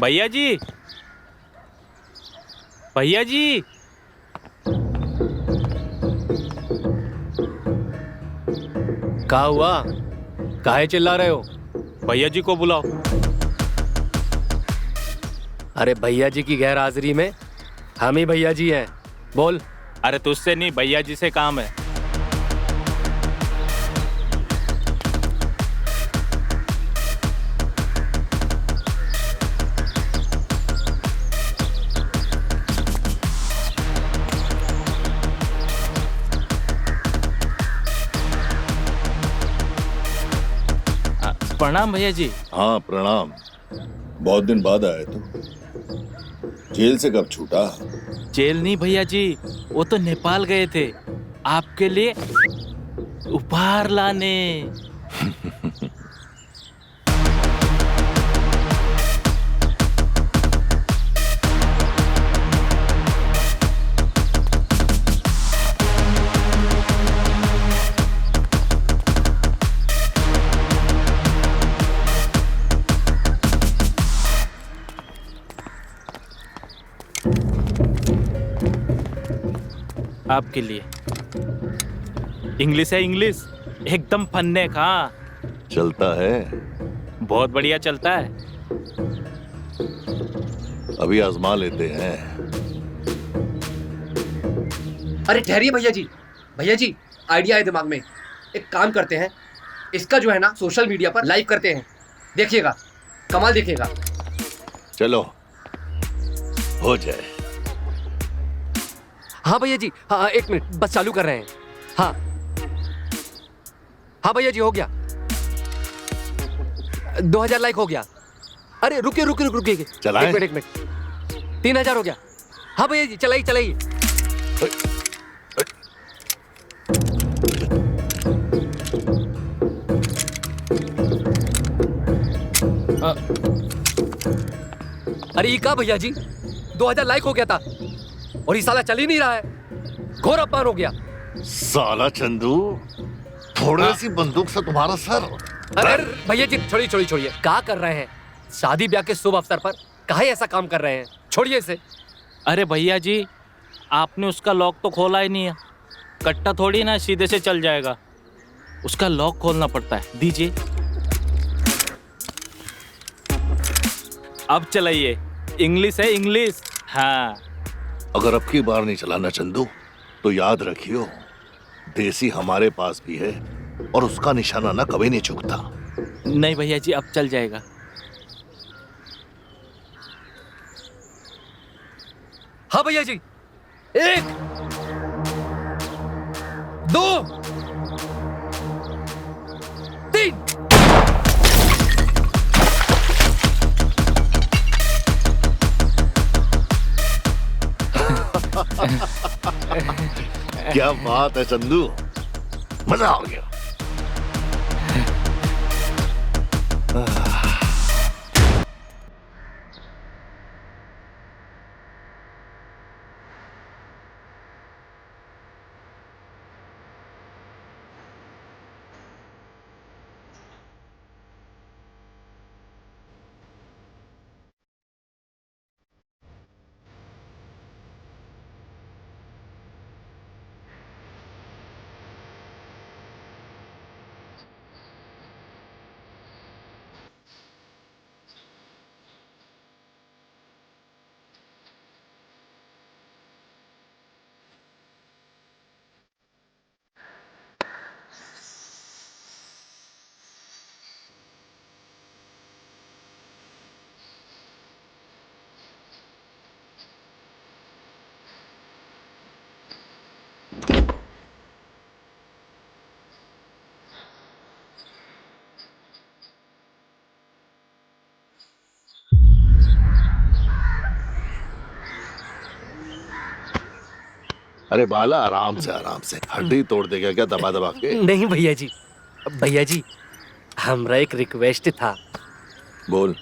भैया जी, भैया जी। क्या हुआ? काहे चिल्ला रहे हो? भैया जी को बुलाओ। अरे भैया जी की गैर हाजिरी में हम ही भैया जी हैं। बोल। अरे तुझसे नहीं, भैया जी से काम है। प्रणाम भैया जी। हाँ प्रणाम। बहुत दिन बाद आए तो जेल से कब छूटा? जेल नहीं भैया जी, वो तो नेपाल गए थे आपके लिए उपहार लाने। आपके लिए। इंग्लिश है, इंग्लिश एकदम फन्ने का। चलता है? बहुत बढ़िया चलता है। अभी आजमा लेते हैं। अरे ठहरिए भैया जी। भैया जी, आइडिया है दिमाग में। एक काम करते हैं, इसका जो है ना सोशल मीडिया पर लाइव करते हैं। देखिएगा, कमाल दिखेगा। चलो हो जाए। हाँ भैया जी, हाँ एक मिनट बस चालू कर रहे हैं। हाँ हाँ भैया जी, हो गया। 2000 लाइक हो गया। अरे रुकिए रुकिए रुकिए रुकिए। चलाएं? एक मिनट 3000 हो गया। हाँ भैया जी, चलाइए चलाइए। अरे ये क्या भैया जी, 2000 लाइक हो गया था और ये साला चल ही नहीं रहा है। घोर अपमान हो गया। साला चंदू, थोड़ी सी बंदूक से तुम्हारा सर। अरे भैया जी, छोड़िए छोड़िए छोड़िए। क्या कर रहे हैं? शादी ब्याह के शुभ अवसर पर काहे ऐसा काम कर रहे हैं? छोड़िए इसे। अरे भैया जी, आपने उसका लॉक तो खोला ही नहीं है। कट्टा थोड़ी ना सीधे से चल जाएगा, उसका लॉक खोलना पड़ता है। दीजिए। अब चलाइए। इंग्लिश है, इंग्लिश। हाँ। अगर अब की बार नहीं चलाना चंदू तो याद रखियो, देसी हमारे पास भी है और उसका निशाना ना कभी नहीं चूकता। नहीं भैया जी, अब चल जाएगा। हाँ भैया जी, 1 2 3। क्या बात है चंदू, मजा आ गया। अरे बाला, आराम से हड्डी तोड़ देगा क्या दबा दबा के? नहीं भैया जी, भैया जी हमरा एक रिक्वेस्ट था। बोल।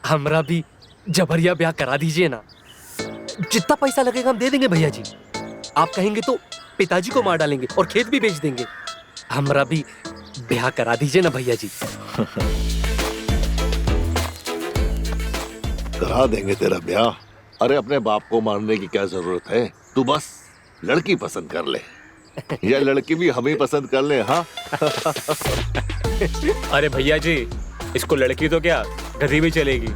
हमरा भी जबरिया ब्याह करा दीजिए ना। जितना पैसा लगेगा हम दे देंगे भैया जी। आप कहेंगे तो पिताजी को मार डालेंगे और खेत भी बेच देंगे। हमरा भी ब्याह करा दीजिए ना भैया जी। करा देंगे तेरा ब्याह। अरे अपने बाप को मारने की क्या जरूरत है, तू बस लड़की पसंद कर ले, या लड़की भी हम ही पसंद कर ले। हाँ अरे भैया जी, इसको लड़की तो क्या गधी भी चलेगी।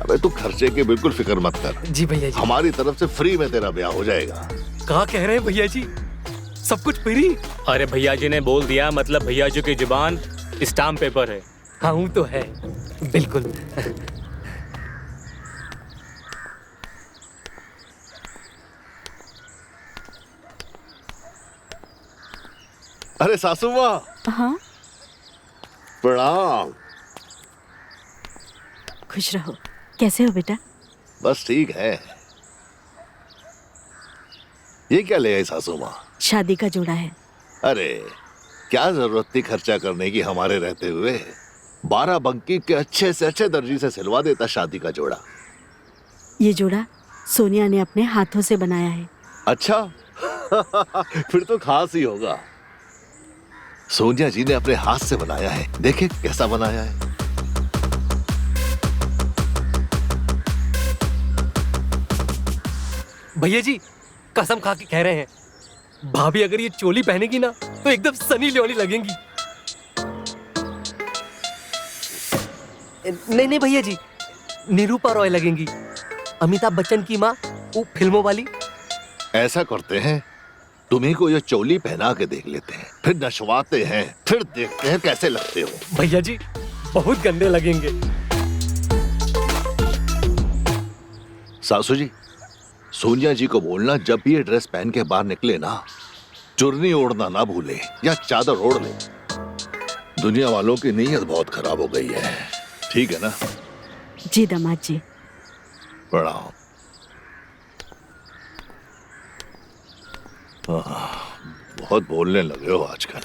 अबे तू खर्चे की बिल्कुल फिक्र मत कर, जी भैया जी। हमारी तरफ से फ्री में तेरा ब्याह हो जाएगा। कहा कह रहे हैं भैया जी, सब कुछ फ्री? अरे भैया जी ने बोल दिया, मतलब भैया जी की जुबान स्टाम्प पेपर है। हाँ वो तो है, बिल्कुल। अरे सासू माँ, हाँ, प्रणाम। खुश रहो। कैसे हो बेटा? बस ठीक है। ये क्या ले आई सासू माँ? शादी का जोड़ा है। अरे क्या जरूरत थी खर्चा करने की हमारे रहते हुए। 12 बंकी के अच्छे से अच्छे दर्जी से सिलवा देता शादी का जोड़ा। ये जोड़ा सोनिया ने अपने हाथों से बनाया है। अच्छा फिर तो खास ही होगा। सोनिया जी ने अपने हाथ से बनाया है, देखे कैसा बनाया है। भैया जी कसम खा के कह रहे हैं, भाभी अगर ये चोली पहनेगी ना तो एकदम सनी लियोनी लगेंगी। नहीं नहीं भैया जी, निरूपा रॉय लगेंगी, अमिताभ बच्चन की माँ, वो फिल्मों वाली। ऐसा करते हैं, तुम्ही को ये चोली पहना के देख लेते हैं, फिर नशवाते हैं, फिर देखते हैं कैसे लगते हो। भैया जी बहुत गंदे लगेंगे। सासू जी, सोनिया जी को बोलना जब भी ये ड्रेस पहन के बाहर निकले ना, चुन्नी ओढ़ना ना भूले या चादर ओढ़ ले। दुनिया वालों की नीयत बहुत खराब हो गई है। ठीक है ना? जी दामाद जी। प्रणाम। बहुत बोलने लगे हो आजकल।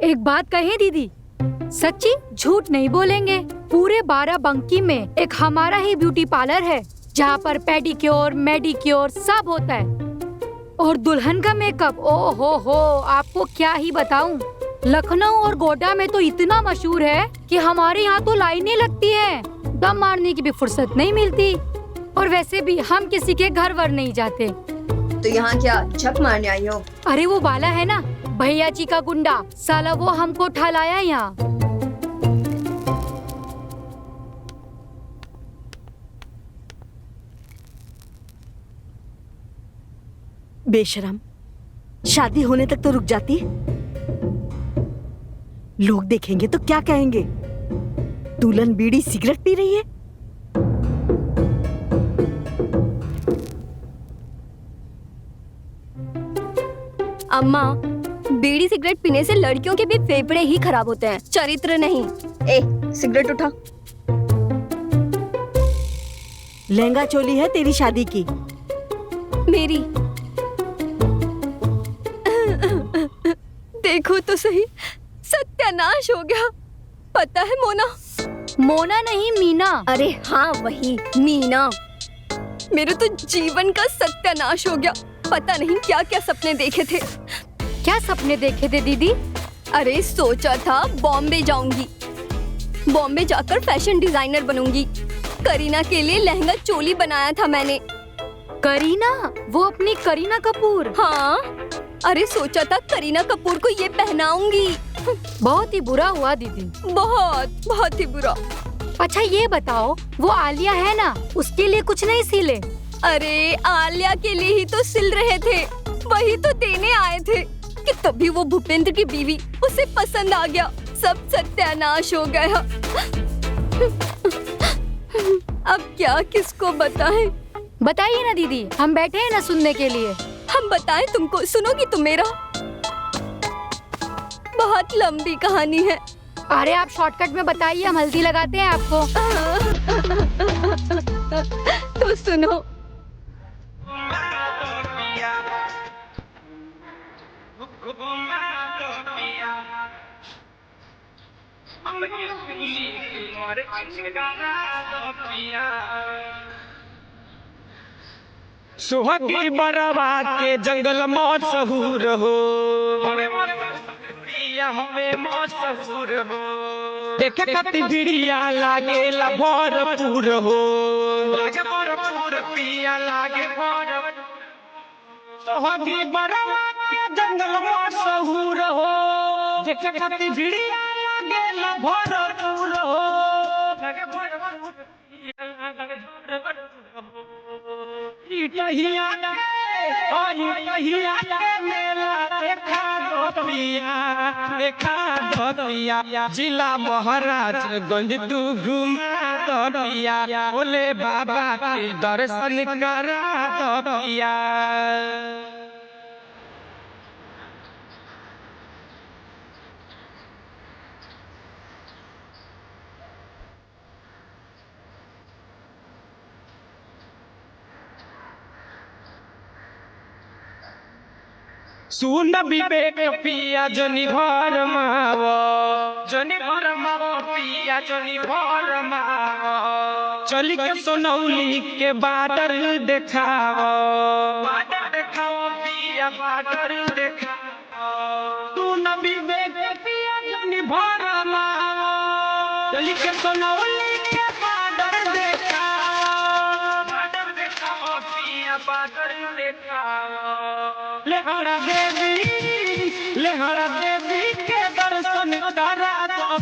एक बात कहें दीदी, सच्ची झूठ नहीं बोलेंगे। पूरे 12 बंकी में एक हमारा ही ब्यूटी पार्लर है, जहाँ पर पेडिक्योर मेडिक्योर सब होता है। और दुल्हन का मेकअप, ओ हो, आपको क्या ही बताऊं। लखनऊ और गोड्डा में तो इतना मशहूर है कि हमारे यहाँ तो लाइनें लगती है, दम मारने की भी फुर्सत नहीं मिलती। और वैसे भी हम किसी के घर वर नहीं जाते। तो यहाँ क्या झक मारने आई हो? अरे वो बाला है ना, भैया जी का गुंडा, साला वो हमको उठा लाया यहाँ। बेशरम, शादी होने तक तो रुक जाती। लोग देखेंगे तो क्या कहेंगे? दुल्हन बीड़ी सिगरेट पी रही है। अम्मा, बीड़ी सिगरेट पीने से लड़कियों के भी फेफड़े ही खराब होते हैं, चरित्र नहीं। ए, सिगरेट उठा। लहंगा चोली है तेरी शादी की। मेरी देखो तो सही, सत्यानाश हो गया। पता है मोना? मोना नहीं, मीना। अरे हाँ वही मीना। मेरे तो जीवन का सत्यानाश हो गया। पता नहीं क्या क्या सपने देखे थे। क्या सपने देखे थे दीदी? अरे सोचा था बॉम्बे जाऊंगी, बॉम्बे जाकर फैशन डिजाइनर बनूंगी। करीना के लिए लहंगा चोली बनाया था मैंने। करीना? वो अपनी करीना कपूर? हाँ, अरे सोचा था करीना कपूर को ये पहनाऊंगी। बहुत ही बुरा हुआ दीदी। बहुत बहुत ही बुरा। अच्छा ये बताओ, वो आलिया है ना, उसके लिए कुछ नहीं सिले? अरे आलिया के लिए ही तो सिल रहे थे, वही तो देने आए थे कि तभी वो भूपेंद्र की बीवी, उसे पसंद आ गया। सब सत्यानाश हो गया। अब क्या किसको बताएं? बताइए ना दीदी, हम बैठे हैं ना सुनने के लिए। हम बताएं तुमको, सुनोगी तुम मेरा? बहुत लंबी कहानी है। अरे आप शॉर्टकट में बताइए, हम हल्दी लगाते हैं आपको। तो सुनो। सुहती बरवा के जंगल मशहूर हो पिया हमें मशहूर हो देखे खाती भिड़िया लागे भरपूर हो लागे भरपूर पिया लागे भरपूर सुहती बरवा के जंगल मशहूर हो देखे खाती भिड़िया लागे भरपूर हो लागे भरपूर पिया लागे भरपूर मेला देखा दो पिया जिला महाराजगंज तू घुमा दो पिया बोले बाबा के दर्शन करा दो पिया सुन विवेक पिया जनी घर मावो पिया जनी घर मावो चली के सोनौली के बाटर देखावो पिया बाटर देखावो सुन विवेक पिया जनी घर मावो चली के सोनौली के बाटर देखावो पिया बाटर देखावो लेहरा देवी के दर्शन करा दो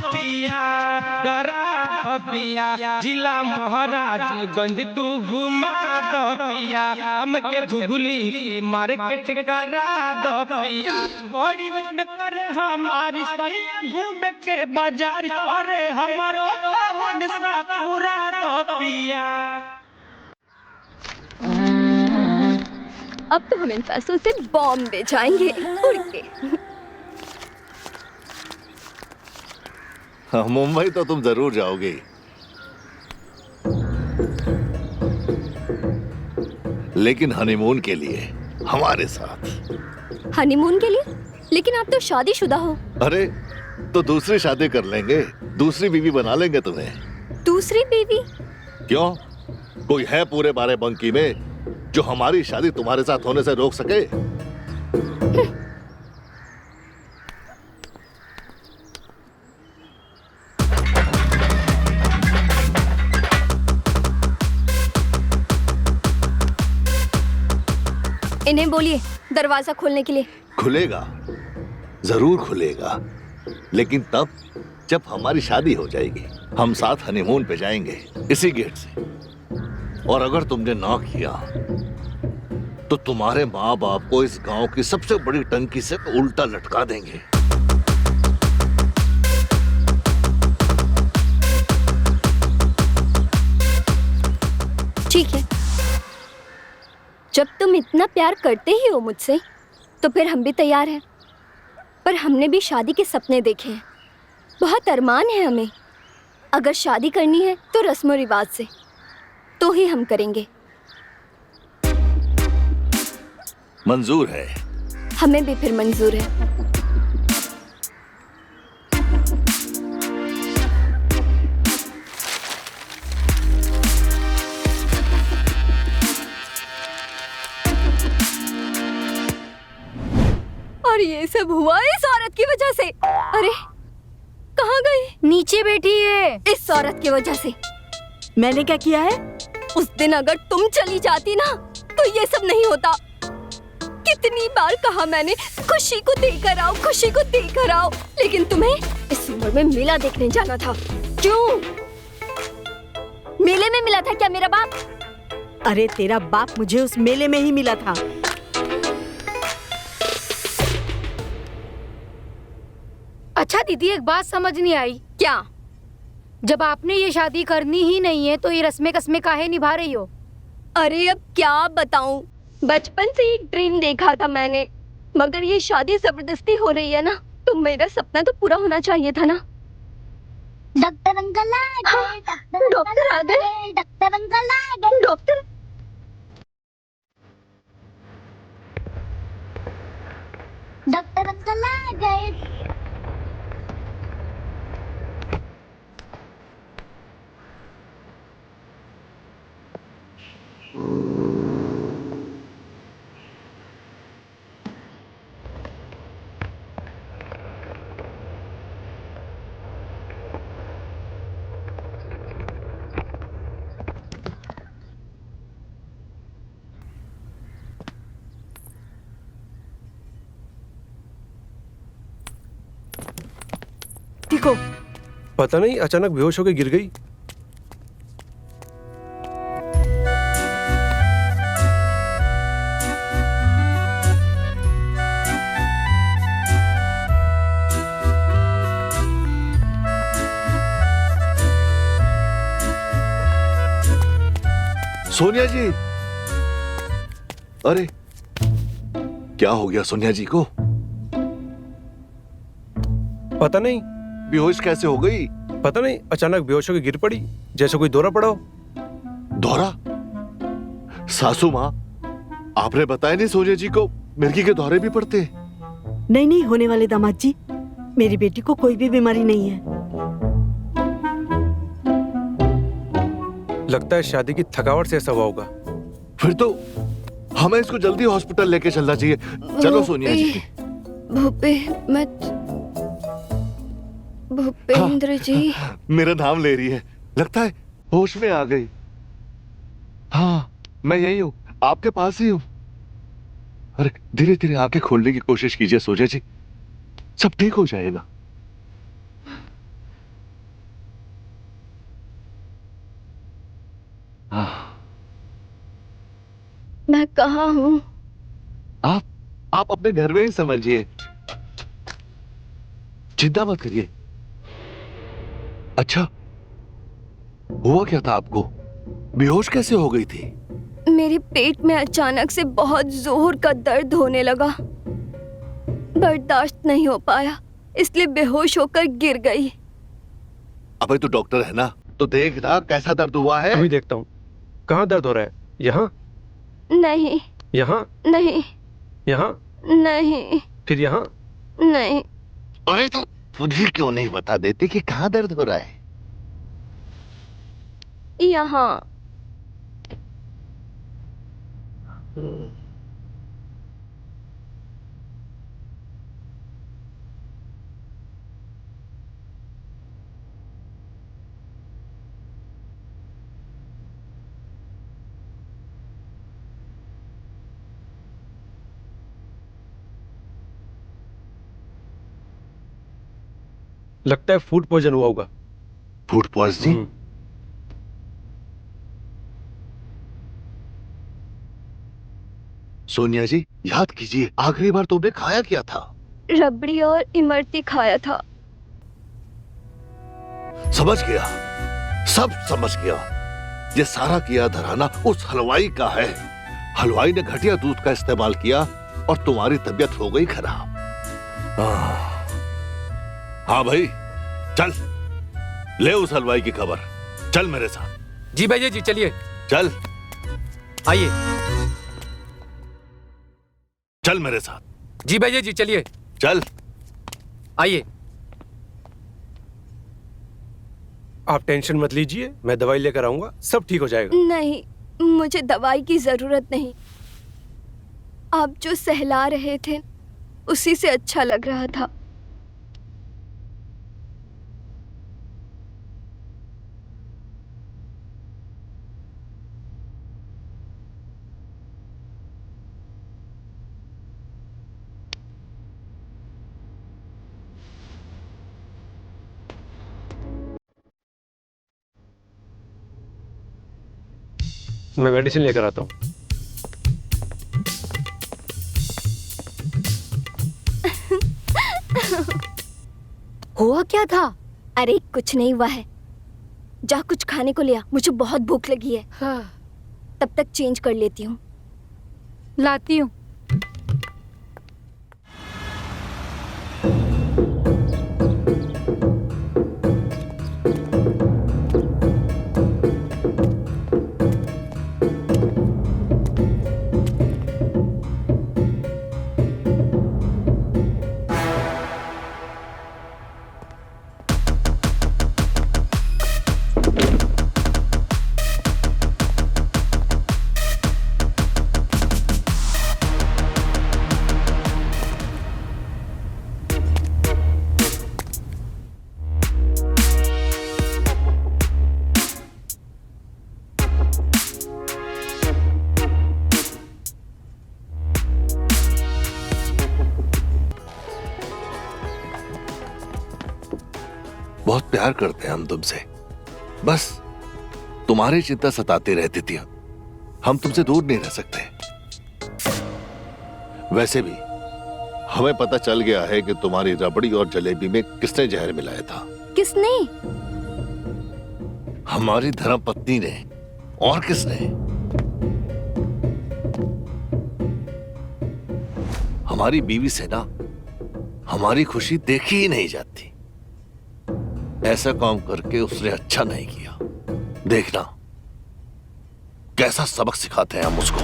पिया जिला महाराजगंज तू घुमा दो पिया हमके घुगली मार्केट करा दो पिया बड़ी मन करे हमारी सही घूम के बाजार करे हमारो मन सा पूरा दो पिया अब तो हम इन पैसों से बॉम्बे जाएंगे उड़ के। हाँ, मुंबई तो तुम जरूर जाओगे, लेकिन हनीमून के लिए हमारे साथ। हनीमून के लिए? लेकिन आप तो शादीशुदा हो। अरे तो दूसरी शादी कर लेंगे, दूसरी बीवी बना लेंगे तुम्हें। दूसरी बीवी? क्यों, कोई है पूरे 12 बंकी में जो हमारी शादी तुम्हारे साथ होने से रोक सके? इन्हें बोलिए दरवाजा खोलने के लिए। खुलेगा, जरूर खुलेगा, लेकिन तब जब हमारी शादी हो जाएगी। हम साथ हनीमून पे जाएंगे इसी गेट से। और अगर तुमने ना किया तो तुम्हारे माँ बाप को इस गांव की सबसे बड़ी टंकी से उल्टा लटका देंगे। ठीक है, जब तुम इतना प्यार करते ही हो मुझसे तो फिर हम भी तैयार हैं। पर हमने भी शादी के सपने देखे हैं, बहुत अरमान है हमें। अगर शादी करनी है तो रस्मों रिवाज से, तो ही हम करेंगे। मंजूर है? हमें भी फिर मंजूर है। और ये सब हुआ इस औरत की वजह से। अरे कहाँ गई? नीचे बैठी है। इस औरत की वजह से। मैंने क्या किया है? उस दिन अगर तुम चली जाती ना तो ये सब नहीं होता। कितनी बार कहा मैंने खुशी को देकर आओ, खुशी को देकर आओ, लेकिन तुम्हें इस उम्र में मेला देखने जाना था। क्यों? मेले में मिला था क्या मेरा बाप? अरे तेरा बाप मुझे उस मेले में ही मिला था। अच्छा दीदी, एक बात समझ नहीं आई। क्या? जब आपने ये शादी करनी ही नहीं है तो ये रस्में कस्में काहे निभा रही हो? अरे अब क्या बताऊं, बचपन से एक ड्रीम देखा था मैंने, मगर ये शादी जबरदस्ती हो रही है ना, तो मेरा सपना तो पूरा होना चाहिए था ना। डॉक्टर अंकल आ गए, डॉक्टर आ गए, डॉक्टर अंकल आ गए, डॉक्टर डॉक्टर अंकल आ गए। को? पता नहीं, अचानक बेहोश होकर गिर गई। सोनिया जी, अरे क्या हो गया सोनिया जी को? पता नहीं, बेहोश कैसे हो गई? पता नहीं, अचानक बेहोश होकर गिर पड़ी, जैसे कोई दौरा पड़ा हो। दौरा? सासू माँ, आपने बताया नहीं सोनिया जी को मिर्गी के दौरे भी पड़ते? नहीं नहीं होने वाले दामाद जी, मेरी बेटी को कोई भी बीमारी नहीं है। लगता है शादी की थकावट से ऐसा हुआ होगा। फिर तो हमें इसको जल्दी हॉस्पिटल लेके चलना चाहिए। चलो सोनिया जी। भूपेंद्र जी। मेरा नाम ले रही है, लगता है होश में आ गई। हाँ, मैं यही हूँ, आपके पास ही हूँ। अरे धीरे धीरे आंखें खोलने की कोशिश कीजिए सोनिया जी, सब ठीक हो जाएगा। मैं कहाँ हूँ? आप अपने घर में ही समझिए, चिंता मत करिए। अच्छा, हुआ क्या था आपको? बेहोश कैसे हो गई थी? मेरे पेट में अचानक से बहुत जोर का दर्द होने लगा, बर्दाश्त नहीं हो पाया, इसलिए बेहोश होकर गिर गई। अबे तू डॉक्टर है ना, तो देख ना कैसा दर्द हुआ है। अभी देखता हूँ। कहाँ दर्द हो रहा है? यहाँ? नहीं। यहाँ? नहीं। यहाँ? नहीं। फिर यहाँ? नहीं। अरे तो मुझे क्यों नहीं बता देती कि कहाँ दर्द हो रहा है? यहाँ। लगता है फूड पॉइजन हुआ होगा। Food poisoning? सोनिया जी, याद कीजिए आखिरी बार तुमने खाया क्या था? रबड़ी और इमरती खाया था। समझ गया, सब समझ गया। ये सारा किया धराना उस हलवाई का है। हलवाई ने घटिया दूध का इस्तेमाल किया और तुम्हारी तबीयत हो गई खराब। हाँ भाई, चल ले उस हलवाई की खबर, चल मेरे साथ। जी भैया जी, चलिए। चल, आइए। चल मेरे साथ। जी भैया जी, चलिए। चल, आइए। आप टेंशन मत लीजिए, मैं दवाई लेकर आऊंगा, सब ठीक हो जाएगा। नहीं, मुझे दवाई की जरूरत नहीं। आप जो सहला रहे थे उसी से अच्छा लग रहा था। मैं मेडिसिन लेकर आता हूँ। हुआ क्या था? अरे कुछ नहीं हुआ है, जा कुछ खाने को लिया, मुझे बहुत भूख लगी है। हाँ। तब तक चेंज कर लेती हूँ। लाती हूँ। बहुत प्यार करते हैं हम तुमसे, बस तुम्हारी चिंता सताती रहती थी। हम तुमसे दूर नहीं रह सकते। वैसे भी हमें पता चल गया है कि तुम्हारी रबड़ी और जलेबी में किसने जहर मिलाया था। किसने? हमारी धर्मपत्नी ने। और किसने? हमारी बीवी से ना हमारी खुशी देखी ही नहीं जाती। ऐसा काम करके उसने अच्छा नहीं किया। देखना कैसा सबक सिखाते हैं हम उसको।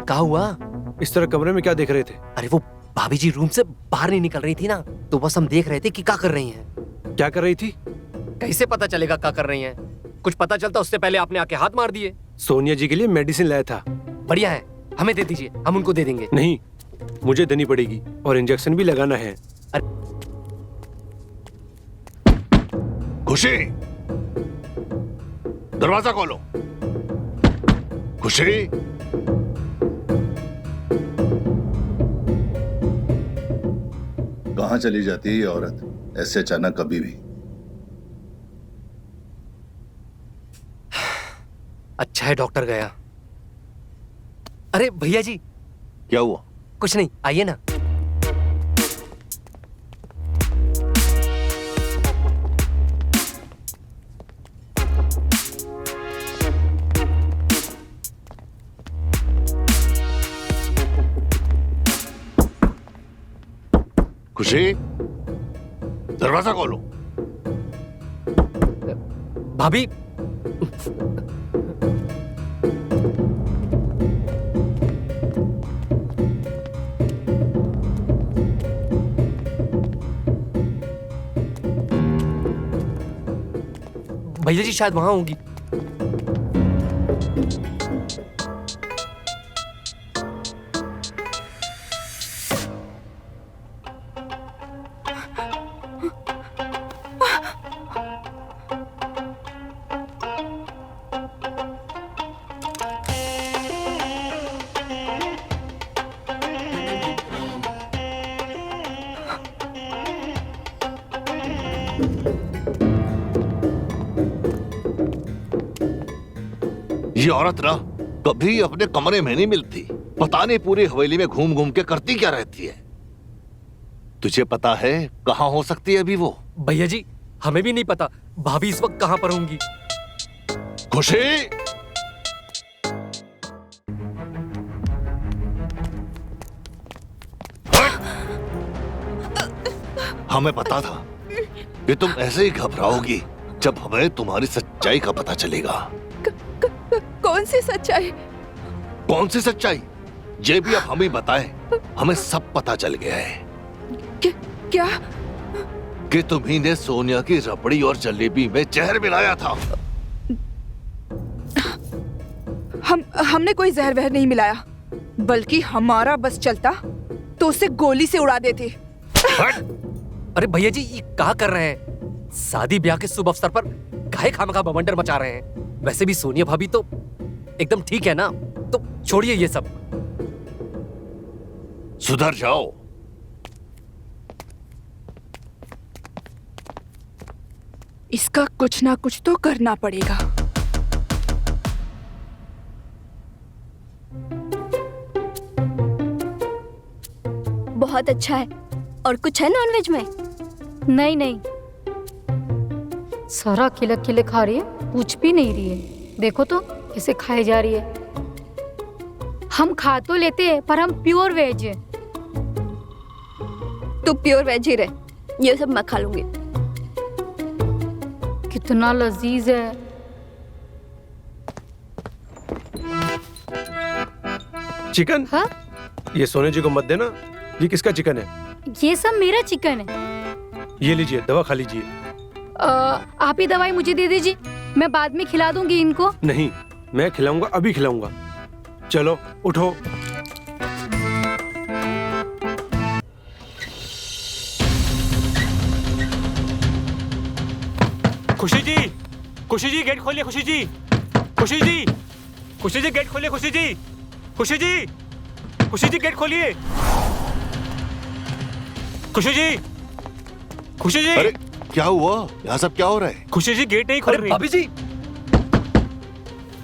क्या हुआ? इस तरह कमरे में क्या देख रहे थे? अरे वो भाभी जी रूम से बाहर नहीं निकल रही थी ना, तो बस हम देख रहे थे कि क्या कर रही हैं। क्या कर रही थी? कैसे पता चलेगा क्या कर रही हैं? कुछ पता चलता उससे पहले आपने आके हाथ मार दिए। सोनिया जी के लिए मेडिसिन लाया था। बढ़िया है, हमें दे दीजिए, हम उनको दे देंगे। नहीं, मुझे देनी पड़ेगी और इंजेक्शन भी लगाना है। खुशी, दरवाजा खोलो। खुशी, कहाँ चली जाती है ये औरत ऐसे अचानक कभी भी? अच्छा है डॉक्टर गया। अरे भैया जी। क्या हुआ? कुछ नहीं, आइए ना। खुशी, दरवाजा खोलो। भाभी, भैया जी शायद वहां होंगी। ये औरत ना कभी अपने कमरे में नहीं मिलती। पता नहीं पूरी हवेली में घूम घूम के करती क्या रहती है। तुझे पता है कहां हो सकती है अभी वो? भैया जी हमें भी नहीं पता भाभी इस वक्त कहां पर होंगी। खुशी, हमें पता था कि तुम ऐसे ही घबराओगी जब हमें तुम्हारी सच्चाई का पता चलेगा। कौन सी सच्चाई? कौन सी सच्चाई? ये भी अब हम ही बताएं। हमें सब पता चल गया है। क्या? कि तुम्ही ने सोनिया की रबड़ी और जलेबी में जहर मिलाया था। हमने कोई जहर वहर नहीं मिलाया, बल्कि हमारा बस चलता तो उसे गोली से उड़ा देते। अरे भैया जी ये क्या कर रहे हैं? शादी ब्याह के शुभ अवसर पर काहे खामखा बवंडर मचा रहे हैं? वैसे भी सोनिया भाभी तो एकदम ठीक है ना, तो छोड़िए ये सब। सुधर जाओ। इसका कुछ ना कुछ तो करना पड़ेगा। बहुत अच्छा है। और कुछ है नॉनवेज में? नहीं नहीं, सारा खिले खिले खा रही है, कुछ भी नहीं रही है। देखो तो कैसे खाई जा रही है। हम खा तो लेते हैं पर हम प्योर वेज है। तू प्योर वेज ही रहे, ये सब मैं खा लूंगी। कितना लजीज है। चिकन? हाँ? ये सोने जी को मत देना। ये किसका चिकन है? ये सब मेरा चिकन है। ये लीजिए, दवा खा लीजिए। आप ही दवाई मुझे दे दीजिए, मैं बाद में खिला दूंगी इनको। नहीं, मैं खिलाऊंगा, अभी खिलाऊंगा। चलो उठो। खुशी जी, खुशी जी गेट खोलिए। खुशी जी, खुशी जी, खुशी जी गेट खोलिए, खुशी जी, खुशी जी, खुशी जी गेट खोलिए, खुशी जी, खुशी जी। अरे क्या हुआ? यहाँ सब क्या हो रहा है? खुशी जी गेट नहीं खोल रही। भाभी जी,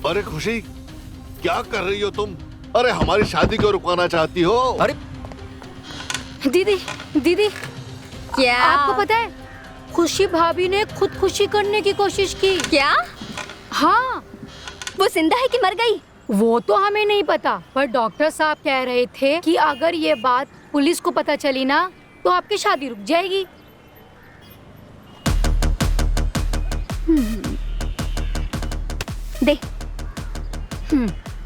अरे खुशी, क्या कर रही हो तुम? अरे हमारी शादी को रुकवाना चाहती हो? अरे दीदी दीदी, क्या आपको पता है खुशी भाभी ने खुदकुशी करने की कोशिश की। क्या? हाँ, वो जिंदा है कि मर गई? वो तो हमें नहीं पता, पर डॉक्टर साहब कह रहे थे कि अगर ये बात पुलिस को पता चली ना तो आपकी शादी रुक जाएगी। दे।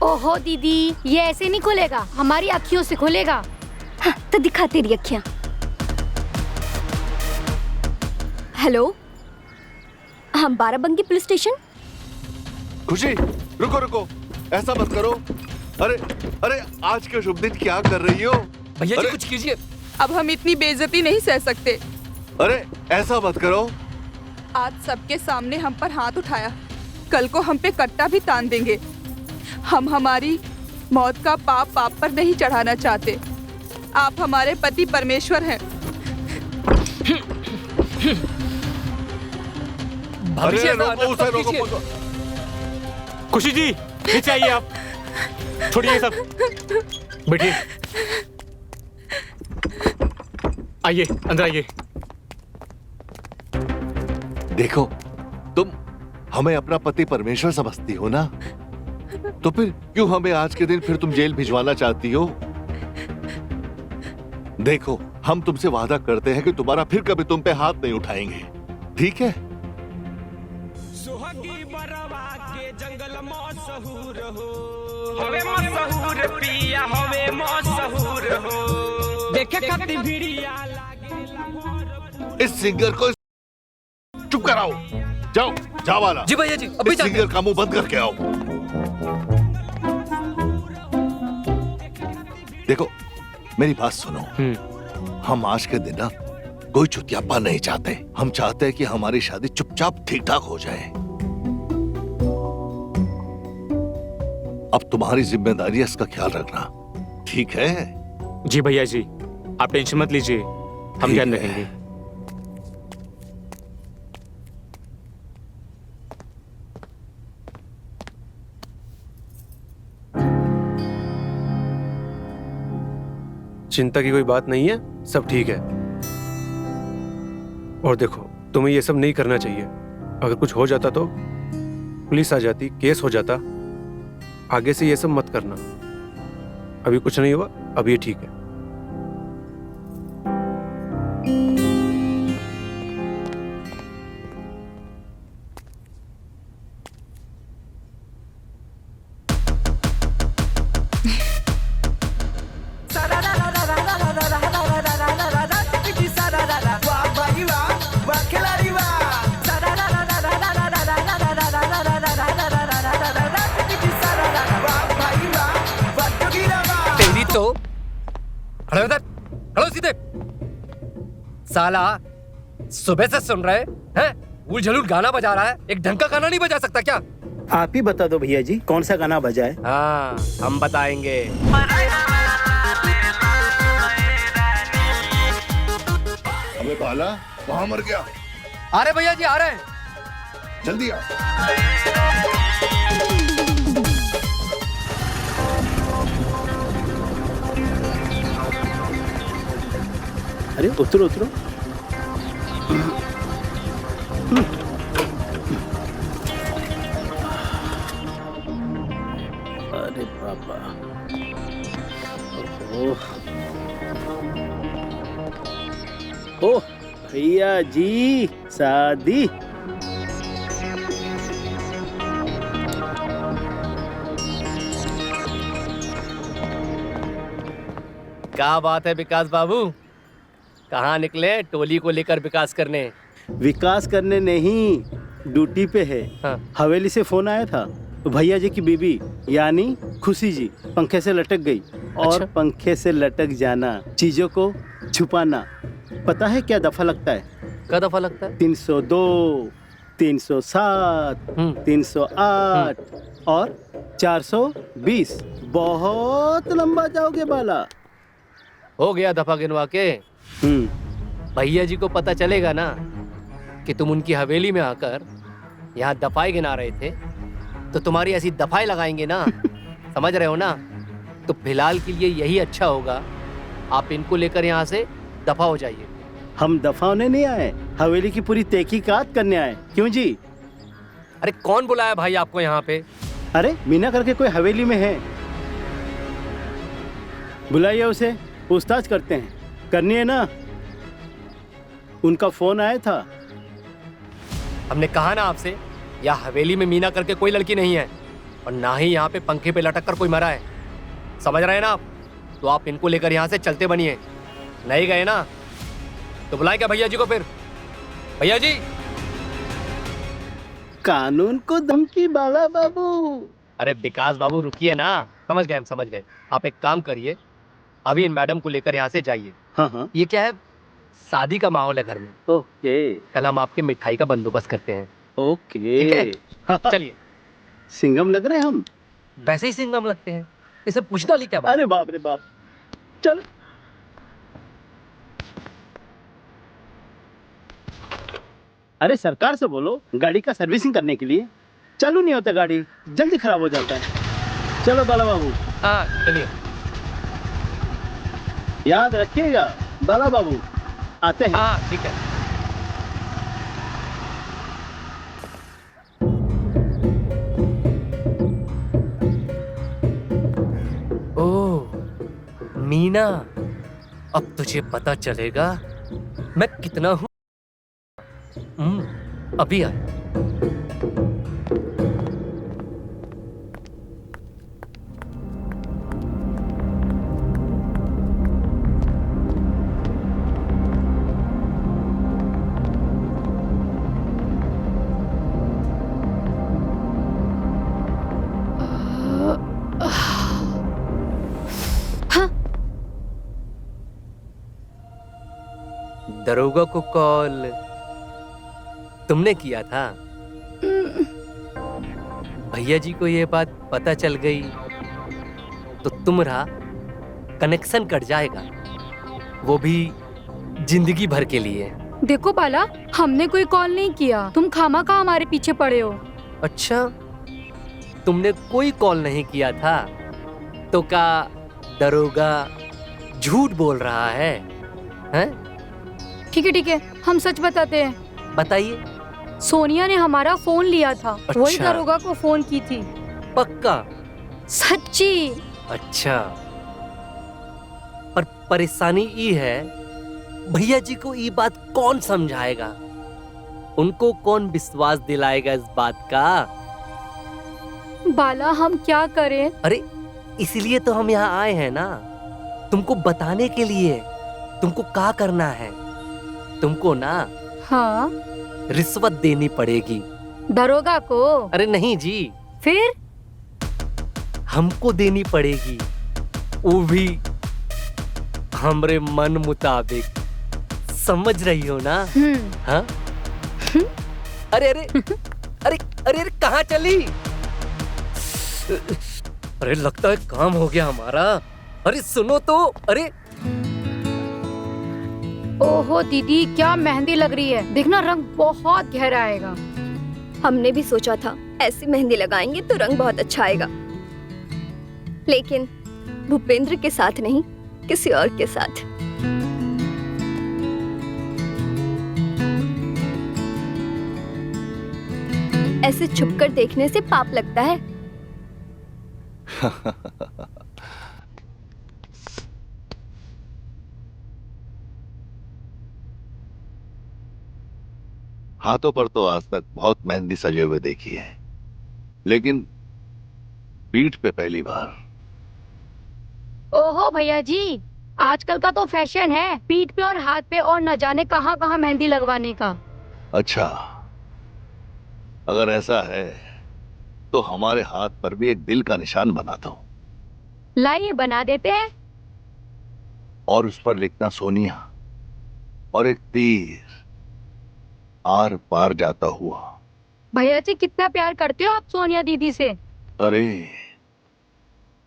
ओहो दीदी, ये ऐसे नहीं खुलेगा, हमारी अखियों से खुलेगा। हाँ, तो दिखा तेरी अखियां। हेलो, हम बाराबंकी पुलिस स्टेशन। खुशी रुको रुको, ऐसा मत करो। अरे अरे आज के शुभ दिन क्या कर रही हो? भैया जी कुछ कीजिए। अब हम इतनी बेइज्जती नहीं सह सकते। अरे ऐसा मत करो। आज सबके सामने हम पर हाथ उठाया, कल को हम पे कट्टा भी तान देंगे। हम हमारी मौत का पाप आप पर नहीं चढ़ाना चाहते। आप हमारे पति परमेश्वर हैं। भाभी जी, अरे ऐसा रोको उसे, मत रोको कीजिए। उसे। खुशी जी नीचे आइए, आप छोड़िए सब, बैठिए, आइए अंदर आइए। देखो, तुम हमें अपना पति परमेश्वर समझती हो ना, तो फिर क्यों हमें आज के दिन फिर तुम जेल भिजवाना चाहती हो? देखो, हम तुमसे वादा करते हैं कि तुम्हारा फिर कभी तुम पे हाथ नहीं उठाएंगे, ठीक है? सुहागी बरवा के जंगल मशहूर हो, हवे मशहूर पिया, हवे मशहूर हो, देखे खातिर भिड़िया लागे। इस सिंगर को चुप कराओ। जाओ जाओ वाला। जी भैया जी, अभी इस जाते सिंगर का मुंह बंद करके आओ। देखो मेरी बात सुनो, हम आज के दिन ना कोई चुतियापा नहीं चाहते। हम चाहते हैं कि हमारी शादी चुपचाप ठीक ठाक हो जाए। अब तुम्हारी जिम्मेदारी है इसका ख्याल रखना, ठीक है? जी भैया जी, आप टेंशन मत लीजिए, हम ध्यान रखेंगे। चिंता की कोई बात नहीं है, सब ठीक है। और देखो, तुम्हें ये सब नहीं करना चाहिए। अगर कुछ हो जाता तो पुलिस आ जाती, केस हो जाता। आगे से ये सब मत करना। अभी कुछ नहीं हुआ, अब ये ठीक है। तेरी तो खड़े उधर, खड़ो सीधे। साला सुबह से सुन रहे हैं, उल झलूल गाना बजा रहा है, एक ढंग का गाना नहीं बजा सकता क्या? आप ही बता दो भैया जी, कौन सा गाना बजाए? हाँ, हम बताएंगे। अबे बाला, वहां मर गया। आ रहे भैया जी, आ रहे हैं। जल्दी आ। अरे उतरो उतरो। अरे बाबा, ओह भैया जी, शादी। क्या बात है विकास बाबू, कहाँ निकले टोली को लेकर विकास करने? विकास करने नहीं, ड्यूटी पे है। हाँ। हवेली से फोन आया था, तो भैया जी की बीबी यानी खुशी जी पंखे से लटक गई। और अच्छा। पंखे से लटक जाना, चीजों को छुपाना, पता है क्या दफा लगता है? क्या दफा लगता है? 302, 307, 308 और 420। बहुत लंबा जाओगे बाला। हो गया दफा गिनवा के। भैया जी को पता चलेगा ना कि तुम उनकी हवेली में आकर यहाँ दफाई गिना रहे थे, तो तुम्हारी ऐसी दफाई लगाएंगे ना। समझ रहे हो ना? तो फिलहाल के लिए यही अच्छा होगा, आप इनको लेकर यहाँ से दफा हो जाइए। हम दफा होने नहीं आए, हवेली की पूरी तहकीकात करने आए। क्यों जी? अरे कौन बुलाया भाई आपको यहाँ पे? अरे मीना करके कोई हवेली में है, बुलाइए उसे, पूछताछ करते हैं। करनी है ना? उनका फोन आया था। हमने कहा ना आपसे, यहाँ हवेली में मीना करके कोई लड़की नहीं है, और ना ही यहाँ पे पंखे पे लटक कर कोई मरा है। समझ रहे हैं ना आप? तो आप इनको लेकर यहाँ से चलते बनिए। नहीं गए ना तो बुलाए क्या भैया जी को फिर? भैया जी! कानून को धमकी बाला बाबू। अरे विकास बाबू रुकिए ना। समझ गए, हम समझ गए। आप एक काम करिए, अभी इन मैडम को लेकर यहाँ से जाइए। हाँ। ये क्या है, शादी का माहौल है घर में। ओके। कल हम आपके मिठाई का बंदोबस्त करते हैं। ओके। चलिए। सिंगम लग रहे हैं हम। वैसे ही सिंगम लगते हैं, इसे पूछना नहीं क्या बात? अरे बाप रे बाप। चल। अरे सरकार से बोलो गाड़ी का सर्विसिंग करने के लिए। चालू नहीं होता गाड़ी, जल्दी खराब हो जाता है। चलो बाला बाबू। हाँ चलिए। याद रखिएगा बाला बाबू, आते हैं। हाँ ठीक है। ओह मीना, अब तुझे पता चलेगा मैं कितना हूँ। अभी आए। दरोगा को कॉल तुमने किया था? भैया जी को ये बात पता चल गई तो तुम्हारा कनेक्शन कट जाएगा, वो भी जिंदगी भर के लिए। देखो बाला, हमने कोई कॉल नहीं किया, तुम खामखा हमारे पीछे पड़े हो। अच्छा, तुमने कोई कॉल नहीं किया था तो क्या दरोगा झूठ बोल रहा है? हैं? ठीक है, हम सच बताते हैं। बताइए। सोनिया ने हमारा फोन लिया था। अच्छा। वही दरोगा को फोन की थी। पक्का? सच्ची। अच्छा, पर परेशानी ये है, भैया जी को ये बात कौन समझाएगा? उनको कौन विश्वास दिलाएगा इस बात का? बाला हम क्या करें? अरे इसलिए तो हम यहाँ आए हैं ना, तुमको बताने के लिए। तुमको क्या करना है? तुमको ना हाँ रिश्वत देनी पड़ेगी। दरोगा को? अरे नहीं जी, फिर हमको देनी पड़ेगी, वो भी हमरे मन मुताबिक। समझ रही हो ना? हाँ? अरे अरे अरे अरे अरे कहाँ चली? अरे लगता है काम हो गया हमारा। अरे सुनो तो। अरे ओहो दीदी, क्या मेहंदी लग रही है। देखना रंग बहुत गहरा आएगा। हमने भी सोचा था ऐसी मेहंदी लगाएंगे तो रंग बहुत अच्छा आएगा, लेकिन भूपेंद्र के साथ नहीं, किसी और के साथ। ऐसे छुपकर देखने से पाप लगता है। हाथों पर तो आज तक बहुत मेहंदी सजे हुए देखी है, लेकिन पीठ पे पहली बार। ओहो भैया जी, आजकल का तो फैशन है पीठ पे और हाथ पे और न जाने कहां कहां मेहंदी लगवाने का। अच्छा, अगर ऐसा है तो हमारे हाथ पर भी एक दिल का निशान बना दो। लाइए बना देते हैं। और उस पर लिखना सोनिया, और एक तीर आर पार जाता हुआ। भैया जी कितना प्यार करते हो आप सोनिया दीदी से। अरे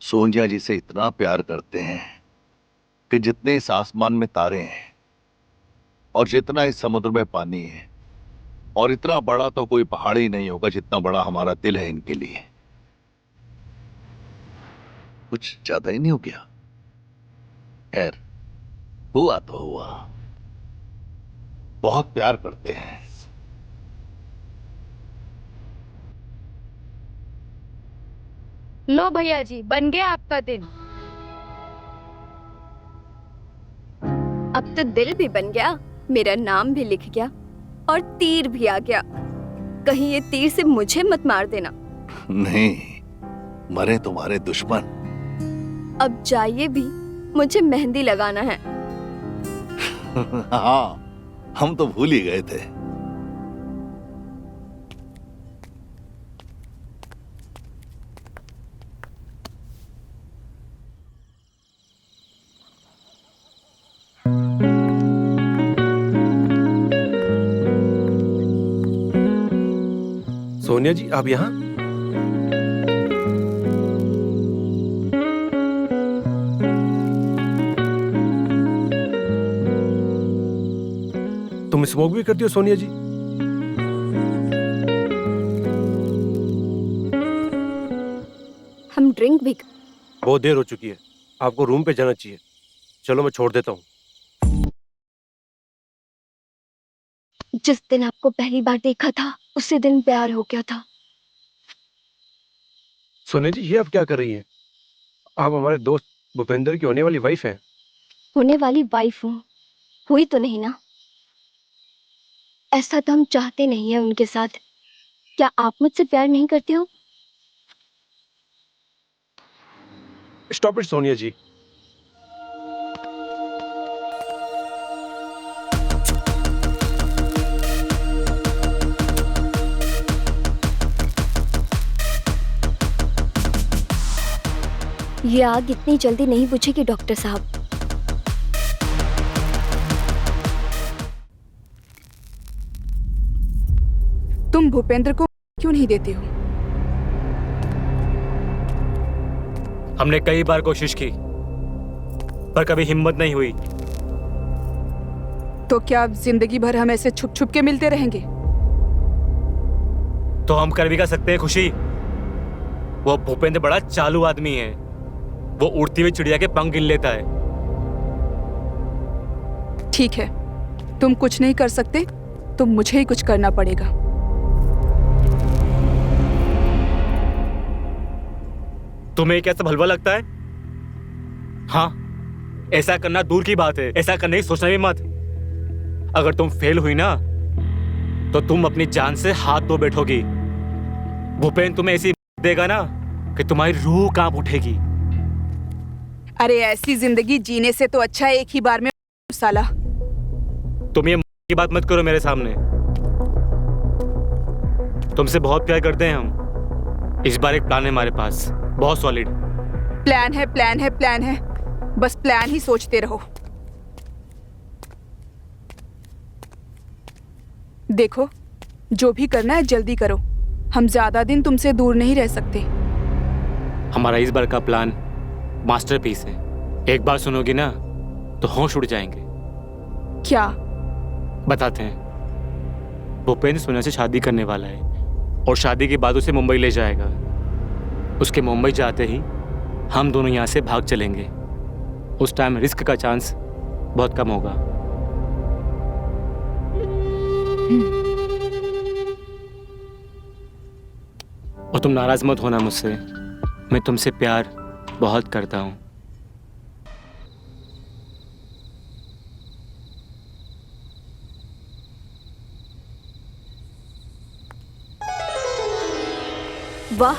सोनिया जी से इतना प्यार करते हैं कि जितने इस आसमान में तारे हैं और जितना इस समुद्र में पानी है, और इतना बड़ा तो कोई पहाड़ ही नहीं होगा जितना बड़ा हमारा दिल है इनके लिए। कुछ ज्यादा ही नहीं हो गया? खैर, हुआ तो हुआ। बहुत प्यार करते हैं। लो भैया जी, बन गया आपका दिन। अब तो दिल भी बन गया, मेरा नाम भी लिख गया और तीर भी आ गया। कहीं ये तीर से मुझे मत मार देना। नहीं, मरे तुम्हारे दुश्मन। अब जाइए भी, मुझे मेहंदी लगाना है। हाँ, हम तो भूल ही गए थे। सोनिया जी, आप यहाँ? तुम स्मोक भी करती हो सोनिया जी? हम ड्रिंक भी। बहुत देर हो चुकी है, आपको रूम पे जाना चाहिए। चलो मैं छोड़ देता हूँ। जिस दिन आपको पहली बार देखा था उसी दिन प्यार हो गया था। सोनिया जी, ये आप क्या कर रही हैं? आप हमारे दोस्त भूपेंद्र की होने वाली वाइफ हैं। होने वाली वाइफ हूँ, हुई तो नहीं ना। ऐसा तो हम चाहते नहीं है उनके साथ। क्या आप मुझसे प्यार नहीं करते हो? स्टॉप इट सोनिया जी। ये आग इतनी जल्दी नहीं बुझेगी डॉक्टर साहब। तुम भूपेंद्र को क्यों नहीं देते हो? हमने कई बार कोशिश की पर कभी हिम्मत नहीं हुई। तो क्या अब जिंदगी भर हम ऐसे छुप छुप के मिलते रहेंगे? तो हम कर भी कर सकते हैं खुशी। वो भूपेंद्र बड़ा चालू आदमी है। वो उड़ती हुई चिड़िया के पंख गिन लेता है। ठीक है, तुम कुछ नहीं कर सकते तो मुझे ही कुछ करना पड़ेगा। तुम्हें क्या सब हलवा लगता है? हाँ, ऐसा करना दूर की बात है, ऐसा करने की सोचना भी मत। अगर तुम फेल हुई ना तो तुम अपनी जान से हाथ धो बैठोगी। भूपेंद्र तुम्हें ऐसी देगा ना कि तुम्हारी रूह कांप उठेगी। अरे ऐसी जिंदगी जीने से तो अच्छा है एक ही बार में साला। तुम ये की बात मत करो मेरे सामने। तुमसे बहुत प्यार करते हैं हम। इस बार एक प्लान है हमारे पास, बहुत सॉलिड। प्लान है, प्लान है, प्लान है, बस प्लान ही सोचते रहो। देखो, जो भी करना है जल्दी करो। हम ज्यादा दिन तुमसे दूर नहीं रह सकते। हमारा इस बार का प्लान मास्टरपीस है। एक बार सुनोगी ना तो होश उड़ जाएंगे। क्या? बताते हैं। भूपेंद्र सोनिया से शादी करने वाला है और शादी के बाद उसे मुंबई ले जाएगा। उसके मुंबई जाते ही हम दोनों यहाँ से भाग चलेंगे। उस टाइम रिस्क का चांस बहुत कम होगा। और तुम नाराज मत होना मुझसे, मैं तुमसे प्यार बहुत करता हूँ। वाह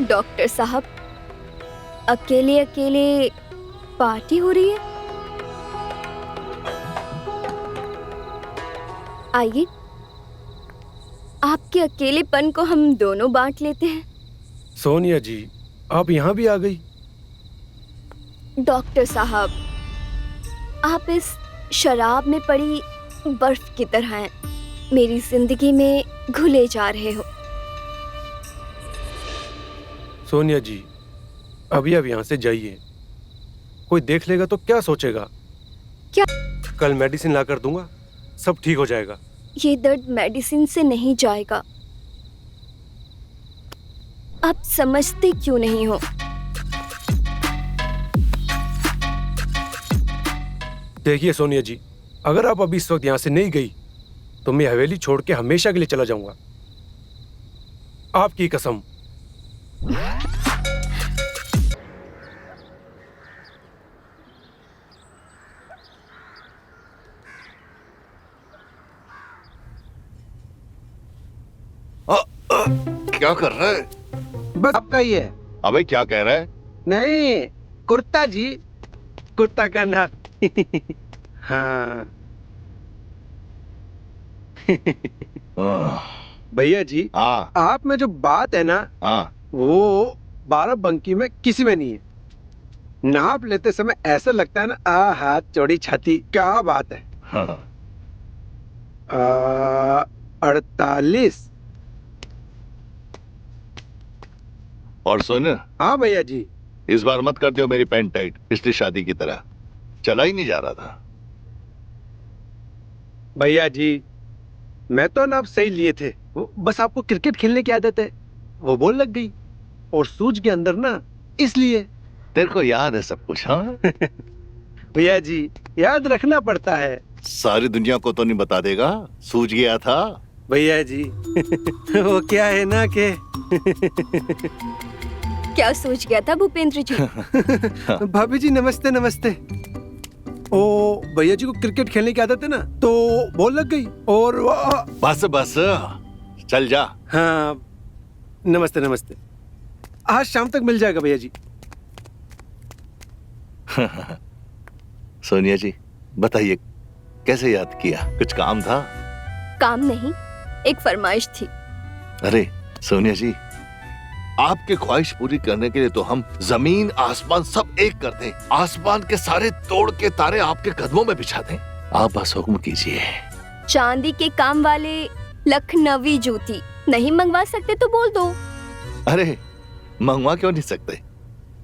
डॉक्टर साहब, अकेले अकेले पार्टी हो रही है। आइए, आपके अकेलेपन को हम दोनों बांट लेते हैं। सोनिया जी, आप यहाँ भी आ गई। डॉक्टर साहब, आप इस शराब में पड़ी बर्फ की तरह हैं। मेरी जिंदगी में घुले जा रहे हो। सोनिया जी, अभी अब यहाँ से जाइए, कोई देख लेगा तो क्या सोचेगा? क्या? कल मेडिसिन ला कर दूंगा, सब ठीक हो जाएगा। ये दर्द मेडिसिन से नहीं जाएगा। आप समझते क्यों नहीं हो? देखिए सोनिया जी, अगर आप अभी इस वक्त यहाँ से नहीं गई तो मैं हवेली छोड़ के हमेशा के लिए चला जाऊंगा, आपकी कसम। क्या कर रहा है? बस आपका ही है। अबे क्या कह रहा है? नहीं, कुर्ता जी, कुर्ता का नाम। हाँ। भैया जी, हाँ, आप में जो बात है ना, हाँ, वो 12 बंकी में किसी में नहीं है। नाप लेते समय ऐसा लगता है ना, हाथ चौड़ी छाती, क्या बात है। हाँ। 48। और सुन, हाँ भैया जी, इस बार मत कर दियो मेरी पैंट टाइट पिछली शादी की तरह, चला ही नहीं जा रहा था। भैया जी, मैं तो नाप सही लिए थे, वो बस आपको क्रिकेट खेलने की आदत है, वो बॉल लग गई और सूझ के अंदर ना, इसलिए। तेरे को याद है सब कुछ? हाँ भैया जी, याद रखना पड़ता है। सारी दुनिया को तो नहीं बता देगा, सूझ गया था। भैया जी वो क्या है ना कि क्या सोच गया था भूपेंद्र जी? भाभी जी नमस्ते नमस्ते। ओ भैया जी को क्रिकेट खेलने की आदत है ना, तो बॉल लग गई और बस बस चल जा। हाँ नमस्ते नमस्ते, आज शाम तक मिल जाएगा भैया जी। सोनिया जी बताइए, कैसे याद किया? कुछ काम था? काम नहीं, एक फरमाइश थी। अरे सोनिया जी, आपकी ख्वाहिश पूरी करने के लिए तो हम जमीन आसमान सब एक कर दें, आसमान के सारे तोड़ के तारे आपके कदमों में बिछा दें। आप बस हुक्म कीजिए। चांदी के काम वाले लखनवी जूती नहीं मंगवा सकते तो बोल दो। अरे मंगवा क्यों नहीं सकते,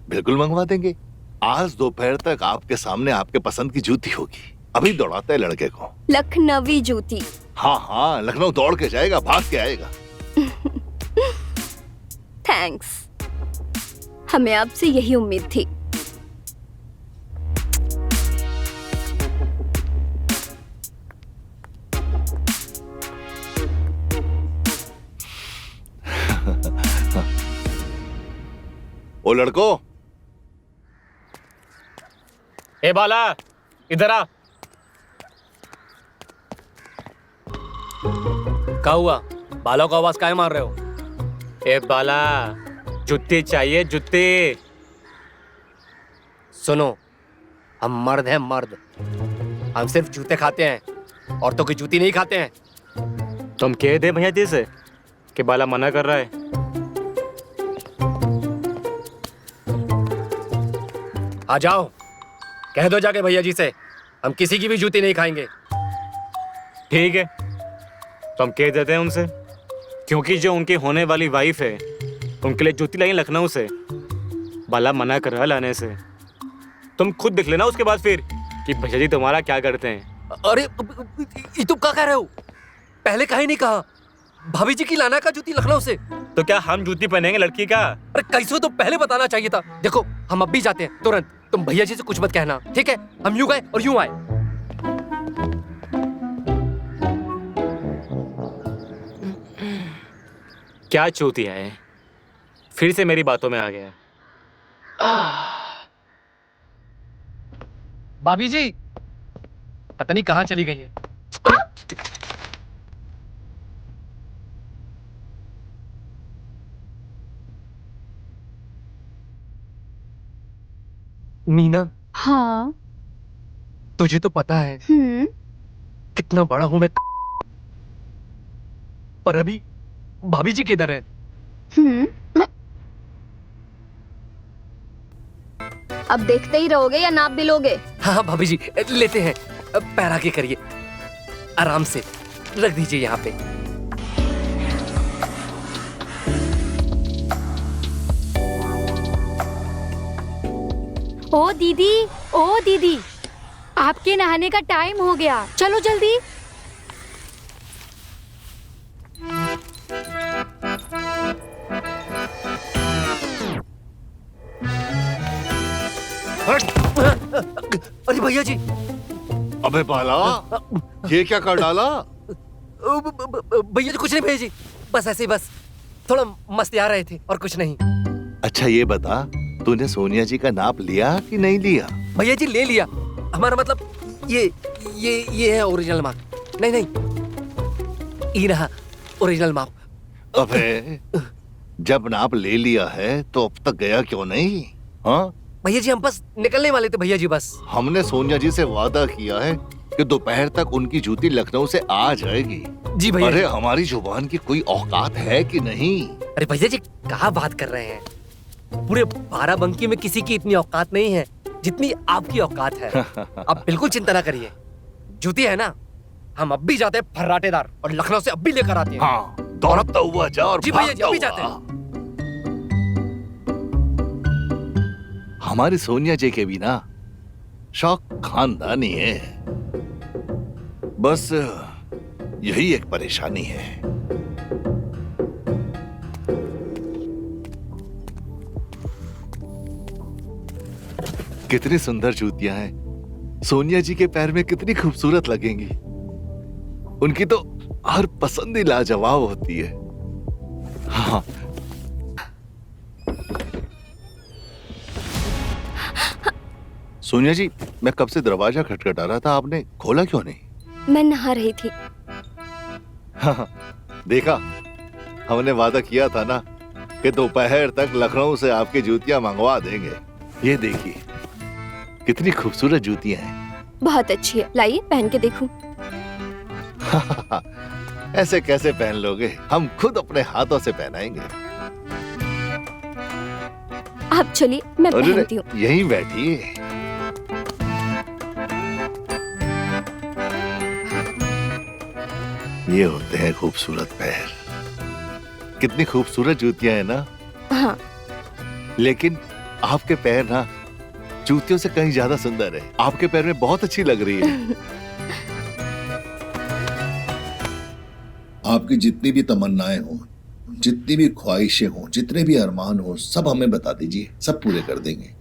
बिल्कुल मंगवा देंगे। आज दोपहर तक आपके सामने आपके पसंद की जूती होगी। अभी दौड़ाते हैं लड़के को। लखनवी जूती? हाँ हाँ, लखनऊ दौड़ के जाएगा, भाग के आएगा। थैंक्स, हमें आपसे यही उम्मीद थी। ओ लड़को, ए बाला इधर आ। क्या हुआ? बालों को आवाज काहे मार रहे हो? ए बाला, जुत्ती चाहिए, जुत्ती। सुनो, हम मर्द हैं, मर्द। हम सिर्फ जूते खाते हैं, औरतों की जूती नहीं खाते हैं। तुम कह दे भैया जी से कि बाला मना कर रहा है। आ जाओ, कह दो जाके भैया जी से, हम किसी की भी जूती नहीं खाएंगे। ठीक है, तो हम कह देते हैं उनसे, क्योंकि जो उनकी होने वाली वाइफ है उनके लिए जूती लाई लखनऊ से। बाला मना कर रहा लाने से। तुम खुद देख लेना उसके बाद फिर कि भैया जी तुम्हारा क्या करते हैं। अरे ये तुम क्या कह रहे हो? पहले काहे नहीं कहा? भाभी जी की लाना का जूती लखनऊ से। तो क्या हम जूती पहनेंगे लड़की का? अरे कैसे तो पहले बताना चाहिए था। देखो हम अब भी जाते हैं तुरंत, तुम भैया जी से कुछ मत कहना, ठीक है? हम यूं गए और यूं आए। क्या चूतिया है, फिर से मेरी बातों में आ गया। भाभी जी पता नहीं कहाँ चली गई है। मीना, हाँ। तुझे तो पता है कितना बड़ा हूं मैं, पर अभी भाभी जी किधर है? अब देखते ही रहोगे या नाप भी लोगे? हाँ भाभी जी लेते हैं, पैर आगे करिए, आराम से रख दीजिए यहाँ पे। ओ दीदी, आपके नहाने का टाइम हो गया, चलो जल्दी। अरे भैया जी। अबे बाला, ये क्या कर डाला? भैया जी कुछ नहीं भैया जी, बस ऐसे ही, बस थोड़ा मस्ती आ रहे थे और कुछ नहीं। अच्छा ये बता, तूने सोनिया जी का नाप लिया कि नहीं लिया? भैया जी ले लिया, हमारा मतलब ये है ओरिजिनल माप। नहीं, ये रहा ओरिजिनल माप। अबे जब नाप ले लिया है तो अब तक गया क्यों नहीं? हाँ भैया जी हम बस निकलने वाले थे भैया जी, बस। हमने सोनिया जी से वादा किया है कि दोपहर तक उनकी जूती लखनऊ से आ जाएगी। जी भैया। अरे हमारी जुबान की कोई औकात है कि नहीं? अरे भैया जी कहाँ बात कर रहे हैं, पूरे बाराबंकी में किसी की इतनी औकात नहीं है जितनी आपकी औकात है। आप बिल्कुल चिंता ना करिए, जूती है ना, हम अब भी जाते हैं फर्राटेदार और लखनऊ से अब भी लेकर आते हैं। हाँ, दौड़ता हुआ जा और जी भैया जी भागता अभी हुआ। जाते हैं। हमारी सोनिया जी के भी ना शौक खानदानी है, बस यही एक परेशानी है। कितनी सुंदर जूतियां हैं, सोनिया जी के पैर में कितनी खूबसूरत लगेंगी। उनकी तो हर पसंद ही लाजवाब होती है। हाँ सोनिया जी, मैं कब से दरवाजा खटखटा रहा था, आपने खोला क्यों नहीं? मैं नहा रही थी। हाँ, देखा, हमने वादा किया था ना कि दोपहर तक लखनऊ से आपकी जूतियां मंगवा देंगे। ये देखिए कितनी खूबसूरत जूतियां हैं। बहुत अच्छी है, लाइए पहन के देखूं। ऐसे कैसे पहन लोगे, हम खुद अपने हाथों से पहनाएंगे। आप चलिए मैं अरे पहनती हूँ। यहीं बैठिए। ये होते हैं खूबसूरत पैर। कितनी खूबसूरत जूतियां हैं ना। हाँ। लेकिन आपके पैर ना जूतियों से कहीं ज्यादा सुंदर है। आपके पैर में बहुत अच्छी लग रही है। आपकी जितनी भी तमन्नाएं हो, जितनी भी ख्वाहिशें हो, जितने भी अरमान हो, सब हमें बता दीजिए, सब पूरे कर देंगे।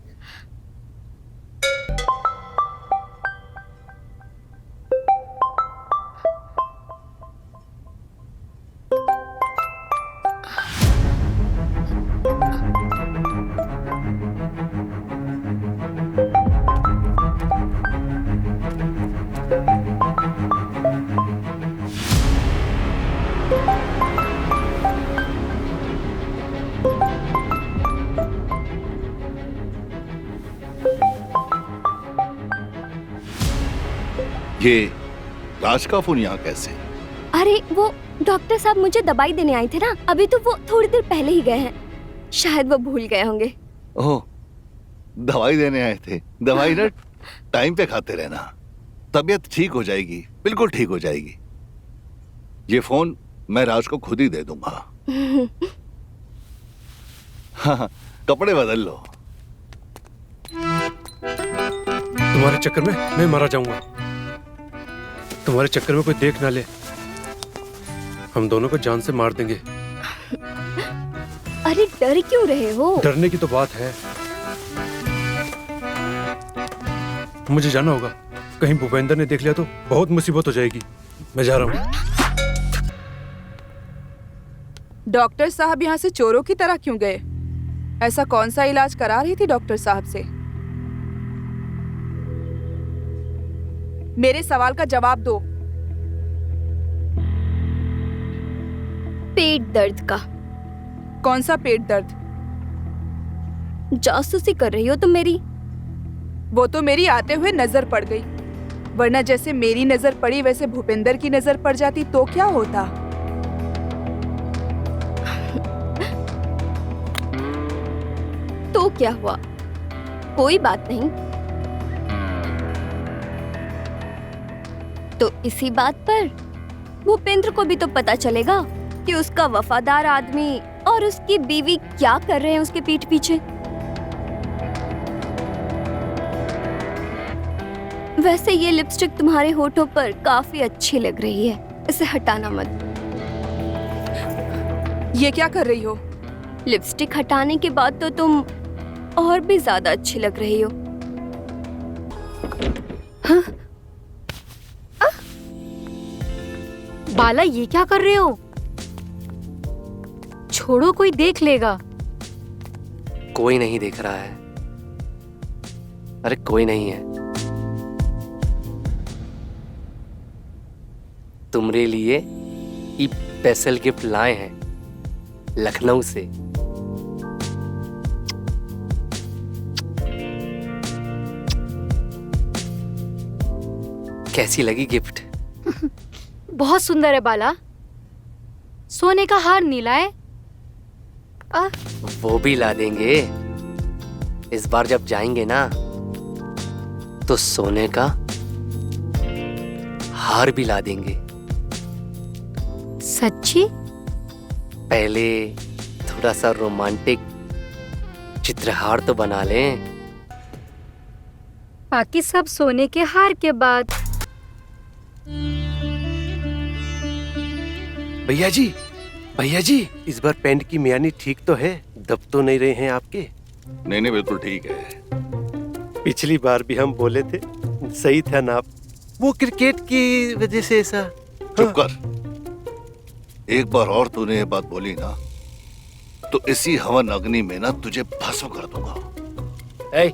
ये राज का फोन यहाँ कैसे? अरे वो डॉक्टर साहब मुझे दवाई देने आए थे ना, अभी तो वो थोड़ी देर पहले ही गए हैं, शायद वो भूल गए होंगे। ओह, दवाई देने आए थे। दवाई ना टाइम पे खाते रहना, तबीयत ठीक हो जाएगी, बिल्कुल ठीक हो जाएगी। ये फोन मैं राज को खुद ही दे दूंगा। हाँ, कपड़े बदल लो। तुम्हारे चक्कर में मैं मारा जाऊंगा। तुम्हारे चक्कर में कोई देख ना ले, हम दोनों को जान से मार देंगे। अरे डर क्यों रहे हो? डरने की तो बात है। मुझे जाना होगा, कहीं भूपेंद्र ने देख लिया तो बहुत मुसीबत हो जाएगी। मैं जा रहा हूँ। डॉक्टर साहब यहाँ से चोरों की तरह क्यों गए? ऐसा कौन सा इलाज करा रही थी डॉक्टर साहब से? मेरे सवाल का जवाब दो। पेट दर्द का। कौन सा पेट दर्द? जासूसी कर रही हो तुम मेरी? वो तो मेरी आते हुए नजर पड़ गई, वरना जैसे मेरी नजर पड़ी वैसे भूपेंद्र की नजर पड़ जाती तो क्या होता? तो क्या हुआ, कोई बात नहीं। तो इसी बात पर भूपेंद्र को भी तो पता चलेगा कि उसका वफादार आदमी और उसकी बीवी क्या कर रहे हैं उसके पीठ पीछे। वैसे ये लिपस्टिक तुम्हारे होठों पर काफी अच्छी लग रही है, इसे हटाना मत। ये क्या कर रही हो? लिपस्टिक हटाने के बाद तो तुम और भी ज्यादा अच्छी लग रही हो। हाँ? बाला ये क्या कर रहे हो? छोड़ो, कोई देख लेगा। कोई नहीं देख रहा है। अरे कोई नहीं है। तुम्हारे लिए स्पेशल गिफ्ट लाए हैं लखनऊ से। कैसी लगी गिफ्ट? बहुत सुंदर है बाला। सोने का हार नीला है। वो भी ला देंगे। इस बार जब जाएंगे ना तो सोने का हार भी ला देंगे। सच्ची? पहले थोड़ा सा रोमांटिक चित्रहार तो बना लें। बाकी सब सोने के हार के बाद। भैया जी इस बार पेंट की मियानी ठीक तो है? दब तो नहीं रहे हैं आपके? नहीं नहीं, बिल्कुल ठीक है। पिछली बार भी हम बोले थे, सही था नाप। वो क्रिकेट की वजह से ऐसा। चुप कर। एक बार और तूने ये बात बोली ना तो इसी हवन अग्नि में ना तुझे भस्म कर दूंगा। ए,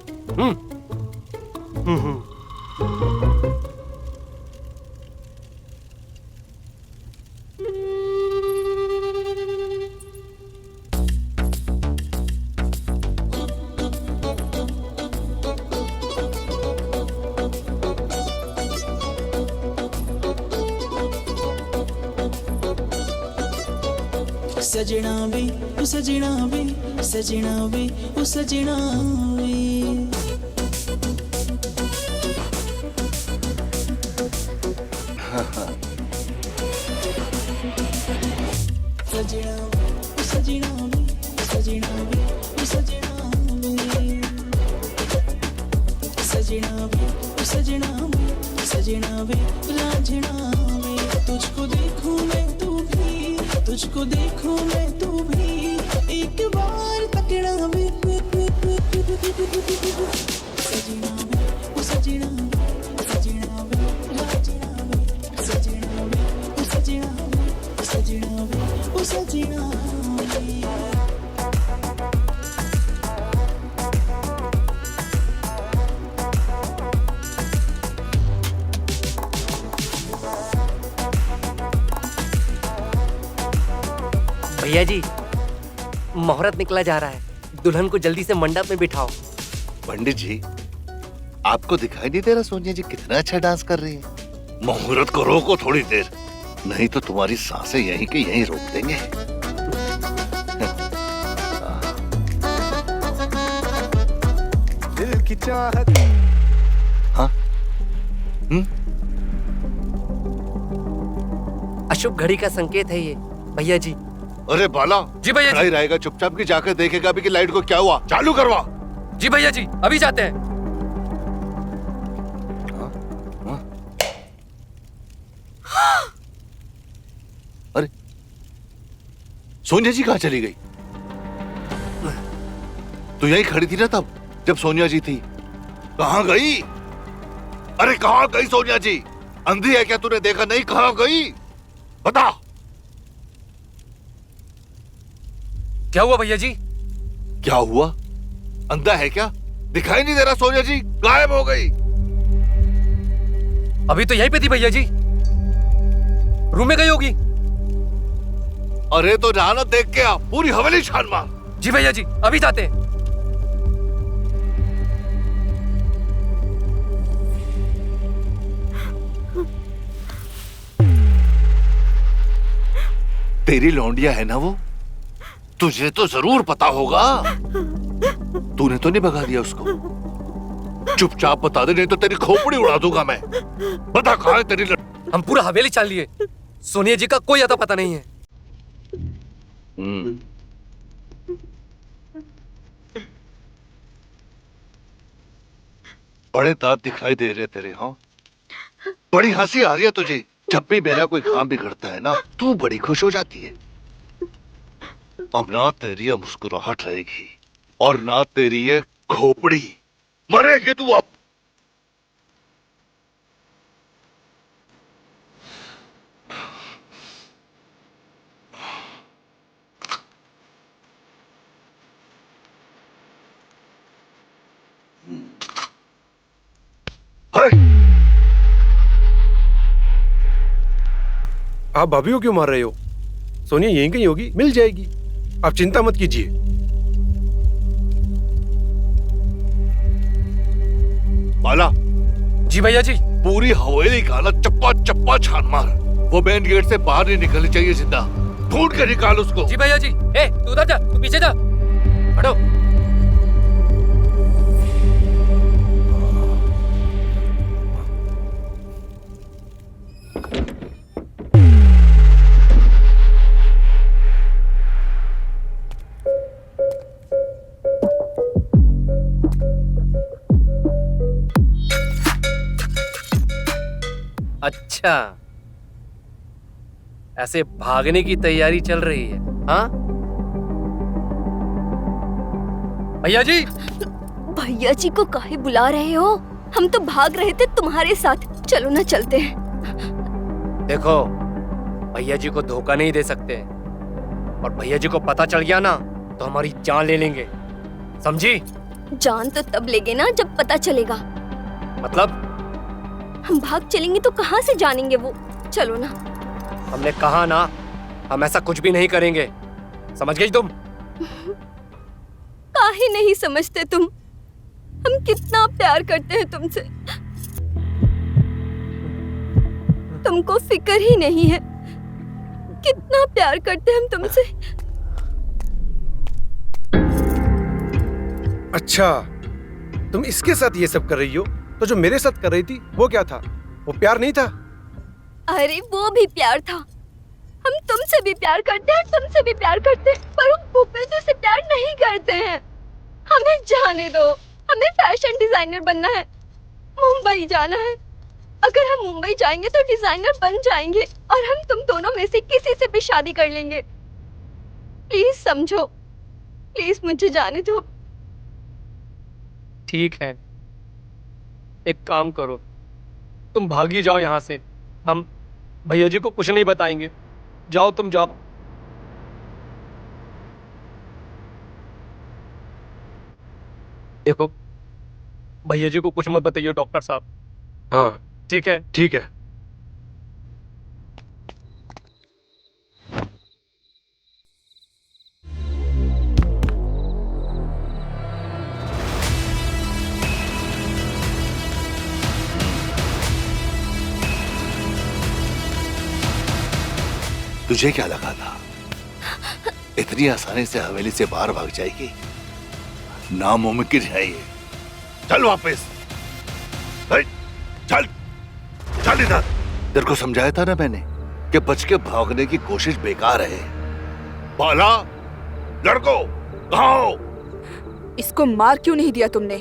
सजना वे ओ सजना वे, सजना वे ओ सजना वे। सजना वे ओ सजना वे, सजना वे ओ सजना वे। सजना वे ओ सजना वे, सजना वे लाजना वे। तुझको देखूं मैं तू भी, तुझको देखूं मैं तू भी, एक बार तकना वे। सजना वे ओ सजना वे, सजना वे लाजना वे। सजना वे ओ सजना वे, सजना वे ओ सजना वे। भैया जी मुहूर्त निकला जा रहा है, दुल्हन को जल्दी से मंडप में बिठाओ। पंडित जी, आपको दिखाई नहीं दे रहा सोनिया जी कितना अच्छा डांस कर रही है? मुहूर्त को रोको थोड़ी देर, नहीं तो तुम्हारी सांसें यहीं के यहीं रोक देंगे। दिल की चाहत। हाँ? अशुभ घड़ी का संकेत है ये भैया जी। अरे बाला जी भैया जी। रहेगा चुपचाप की जाकर देखेगा भी कि लाइट को क्या हुआ। चालू करवा। जी भैया जी अभी जाते हैं। अरे सोनिया जी कहाँ चली गई? तू यहीं खड़ी थी ना तब जब सोनिया जी थी। कहाँ गई? अरे कहाँ गई सोनिया जी? अंधी है क्या? तूने देखा नहीं? कहाँ गई बता। क्या हुआ भैया जी? क्या हुआ? अंधा है क्या? दिखाई नहीं दे रहा? सोनिया जी गायब हो गई। अभी तो यहीं पे थी भैया जी, रूम में गई होगी। अरे तो जाना देख के आ, पूरी हवेली छान मार। जी भैया जी अभी जाते हैं। तेरी लौंडिया है ना वो, तुझे तो जरूर पता होगा। तूने तो नहीं भगा दिया उसको? चुपचाप बता दे, नहीं तो तेरी खोपड़ी उड़ा दूंगा मैं। बता कहाँ है तेरी हम पूरा हवेली छान लिए, सोनिया जी का कोई अता पता नहीं है। बड़े दांत दिखाई दे रहे तेरे, हाँ? बड़ी हंसी आ रही है तुझे। जब भी मेरा कोई काम बिगड़ता है ना, तू बड़ी खुश हो जाती है। अब ना तेरी ये मुस्कुराहट रहेगी और ना तेरी ये खोपड़ी। मरेगी तू अब। आप भाभी को क्यों मार रहे हो? सोनिया यहीं कहीं होगी, मिल जाएगी, आप चिंता मत कीजिए। बाला। जी भैया जी। पूरी हवेली का ना चप्पा चप्पा छान मार। वो मेन गेट से बाहर नहीं निकलनी चाहिए जिंदा। ढूंढ के निकाल उसको। जी भैया जी। ए, तू उधर जा, तू पीछे जा, हटो। अच्छा, ऐसे भागने की तैयारी चल रही है, हाँ? भैया जी। भैया जी को काहे बुला रहे हो? हम तो भाग रहे थे तुम्हारे साथ। चलो ना, चलते हैं। देखो, भैया जी को धोखा नहीं दे सकते, और भैया जी को पता चल गया ना तो हमारी जान ले लेंगे, समझी? जान तो तब लेंगे ना जब पता चलेगा। मतलब? हम भाग चलेंगे तो कहाँ से जानेंगे वो? चलो ना। हमने कहा ना, हम ऐसा कुछ भी नहीं करेंगे, समझ गई तुम? काहे नहीं समझते तुम? हम कितना प्यार करते हैं तुमसे। तुमको फिक्र ही नहीं है कितना प्यार करते हैं हम तुमसे। अच्छा, तुम इसके साथ ये सब कर रही हो, तो जो मेरे साथ कर रही थी वो क्या था? वो प्यार नहीं था? अरे वो भी प्यार था। हम तुमसे भी प्यार करते हैं, तुमसे भी प्यार करते हैं, पर हम भूपेंद्र से प्यार नहीं करते हैं। हमें जाने दो, हमें फैशन डिजाइनर बनना है, मुंबई जाना है। अगर हम मुंबई जाएंगे तो डिजाइनर बन जाएंगे और हम तुम दोनों में से किसी से भी शादी कर लेंगे। प्लीज समझो, प्लीज मुझे जाने दो। ठीक है, एक काम करो, तुम भागी जाओ यहाँ से, हम भैया जी को कुछ नहीं बताएंगे। जाओ, तुम जाओ। देखो, भैया जी को कुछ मत बताइए डॉक्टर साहब। हाँ ठीक है? ठीक है। तुझे क्या लगा था इतनी आसानी से हवेली से बाहर भाग जाएगी? नामुमकिन है ये। चल वापस, चल चल इधर। तेरे को समझाया था ना मैंने कि बच के भागने की कोशिश बेकार है। बाला, लड़को कहाँ हो? इसको मार क्यों नहीं दिया तुमने?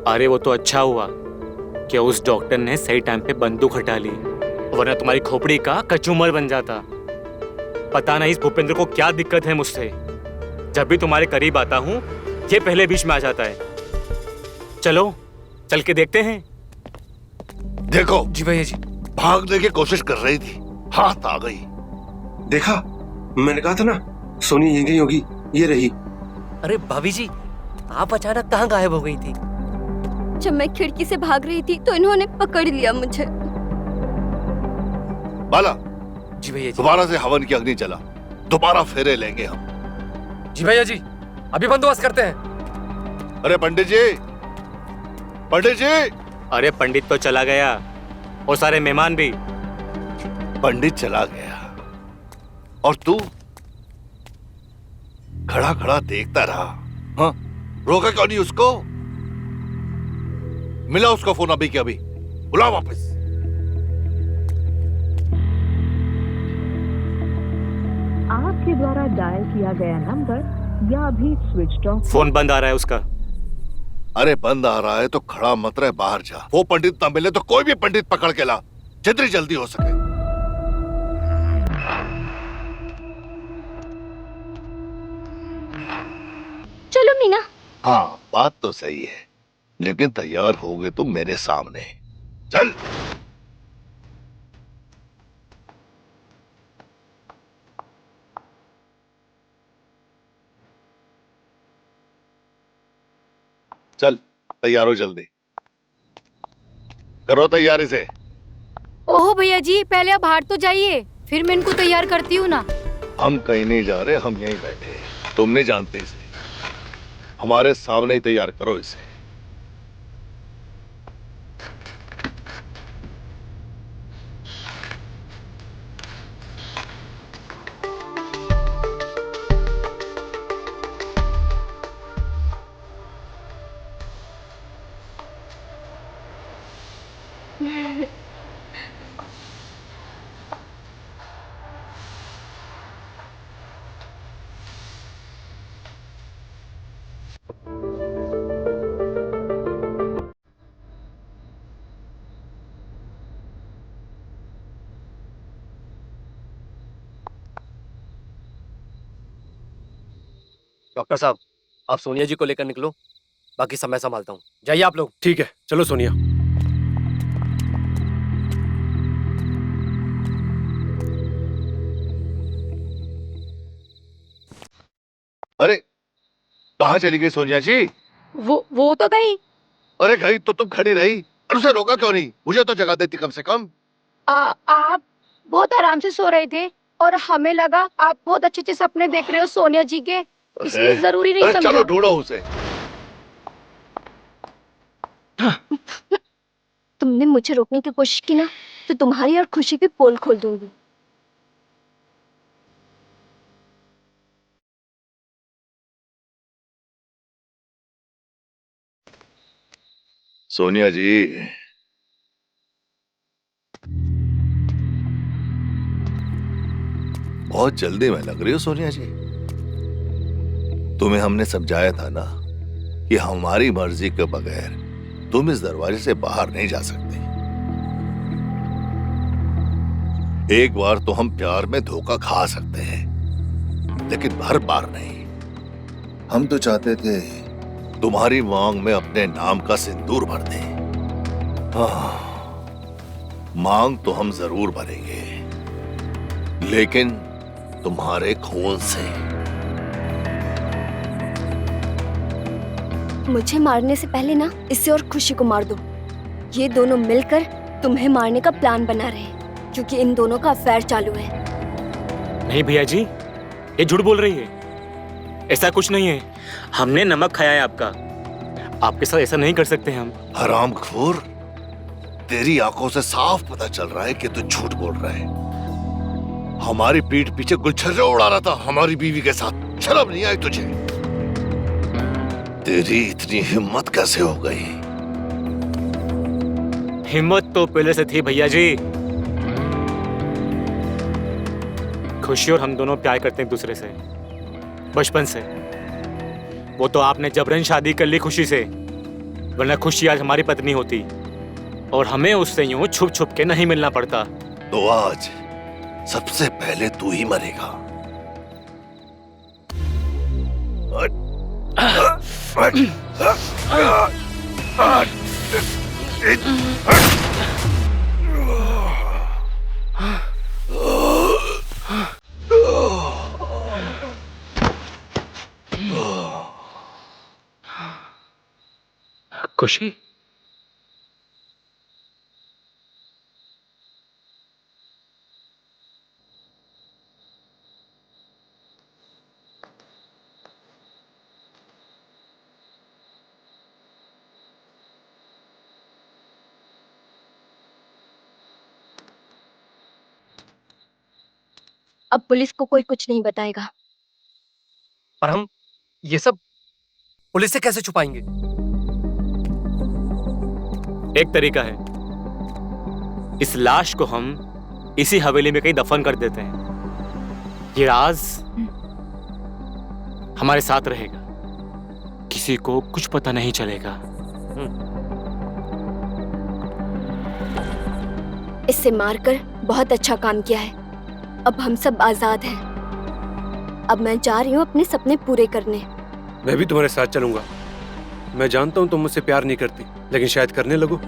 अरे वो तो अच्छा हुआ कि उस डॉक्टर ने सही टाइम पे बंदूक हटा ली, वरना तुम्हारी खोपड़ी का कचूमर बन जाता। पता नहीं इस भूपेंद्र को क्या दिक्कत है मुझसे। जब भी तुम्हारे करीब आता हूँ ये पहले बीच में आ जाता है। चलो चल के देखते हैं। देखो। जी भैया जी। भागने की कोशिश कर रही थी, हाथ आ गई। देखा, मैंने कहा था ना सोनी यहीं कहीं होगी, ये रही। अरे भाभी जी, आप अचानक कहाँ गायब हो गई थी? जब मैं खिड़की से भाग रही थी तो इन्होंने पकड़ लिया मुझे। बाला। जी भैया जी। दोबारा से हवन की अग्नि जला, दोबारा फेरे लेंगे हम। जी भैया जी, अभी बंदोबस्त करते हैं। अरे पंडित जी, पंडित जी। अरे पंडित तो चला गया और सारे मेहमान भी। पंडित चला गया और तू खड़ा खड़ा देखता रहा। हाँ, रोका क्यों नहीं उसको? मिला उसका फोन अभी के अभी, बुला वापस। आपके द्वारा डायल किया गया नंबर या अभी स्विच ऑफ। फोन बंद आ रहा है उसका। अरे बंद आ रहा है तो खड़ा मत रहे, बाहर जा। वो पंडित ना मिले तो कोई भी पंडित पकड़ के ला, जितनी जल्दी हो सके। चलो मीना। हाँ बात तो सही है, लेकिन तैयार होगे तुम मेरे सामने। चल। चल तैयार हो, जल्दी करो तैयारी से। ओहो भैया जी, पहले आप बाहर तो जाइए, फिर मैं इनको तैयार करती हूँ ना। हम कहीं नहीं जा रहे, हम यहीं बैठे हैं। तुम नहीं जानते इसे, हमारे सामने ही तैयार करो इसे। डॉक्टर साहब, आप सोनिया जी को लेकर निकलो, बाकी समय संभालता हूँ। जाइए आप लोग। ठीक है, चलो सोनिया। अरे कहाँ चली गई सोनिया जी? वो तो गई। अरे गई तो तुम खड़ी रही, उसे रोका क्यों नहीं? मुझे तो जगह देती कम से कम। आप बहुत आराम से सो रहे थे और हमें लगा आप बहुत अच्छे अच्छे सपने देख रहे हो सोनिया जी के, इसलिए जरूरी नहीं समझा। चलो ढूंढो उसे। तुमने मुझे रोकने की कोशिश की ना, तो तुम्हारी और खुशी की पोल खोल दूंगी। सोनिया जी, बहुत जल्दी में लग रही हो सोनिया जी। तुम्हें हमने समझाया था ना कि हमारी मर्जी के बगैर तुम इस दरवाजे से बाहर नहीं जा सकते। एक बार तो हम प्यार में धोखा खा सकते हैं, लेकिन हर बार नहीं। हम तो चाहते थे तुम्हारी मांग में अपने नाम का सिंदूर भर दें। मांग तो हम जरूर भरेंगे, लेकिन तुम्हारे खून से। मुझे मारने से पहले ना इसे और खुशी को मार दो। ये दोनों मिलकर तुम्हें मारने का प्लान बना रहे हैं, क्योंकि इन दोनों का अफेयर चालू है। नहीं भैया जी, ये झूठ बोल रही है। ऐसा कुछ नहीं है, हमने नमक खाया है आपका। आपके साथ ऐसा नहीं कर सकते हम। हरामखोर, तेरी आंखों से साफ पता चल रहा है कि तू झूठ बोल रहा है। हमारी पीठ पीछे गुलछर्रे उड़ा रहा था हमारी बीवी के साथ। शर्म नहीं आई तुझे? तेरी इतनी हिम्मत कैसे हो गई? हिम्मत तो पहले से थी भैया जी। खुशी और हम दोनों प्यार करते हैं एक दूसरे से बचपन से। वो तो आपने जबरन शादी कर ली खुशी से, वरना खुशी आज हमारी पत्नी होती और हमें उससे यूं छुप छुप के नहीं मिलना पड़ता। तो आज सबसे पहले तू ही मरेगा। खुशी, अब पुलिस को कोई कुछ नहीं बताएगा। पर हम ये सब पुलिस से कैसे छुपाएंगे? एक तरीका है, इस लाश को हम इसी हवेली में कहीं दफन कर देते हैं। ये राज हमारे साथ रहेगा, किसी किसी को कुछ पता नहीं चलेगा। इससे मारकर बहुत अच्छा काम किया है। अब हम सब आजाद हैं। अब मैं जा रही हूँ अपने सपने पूरे करने। मैं भी तुम्हारे साथ चलूंगा। मैं जानता हूँ तुम मुझसे प्यार नहीं करती, लेकिन शायद करने लगो।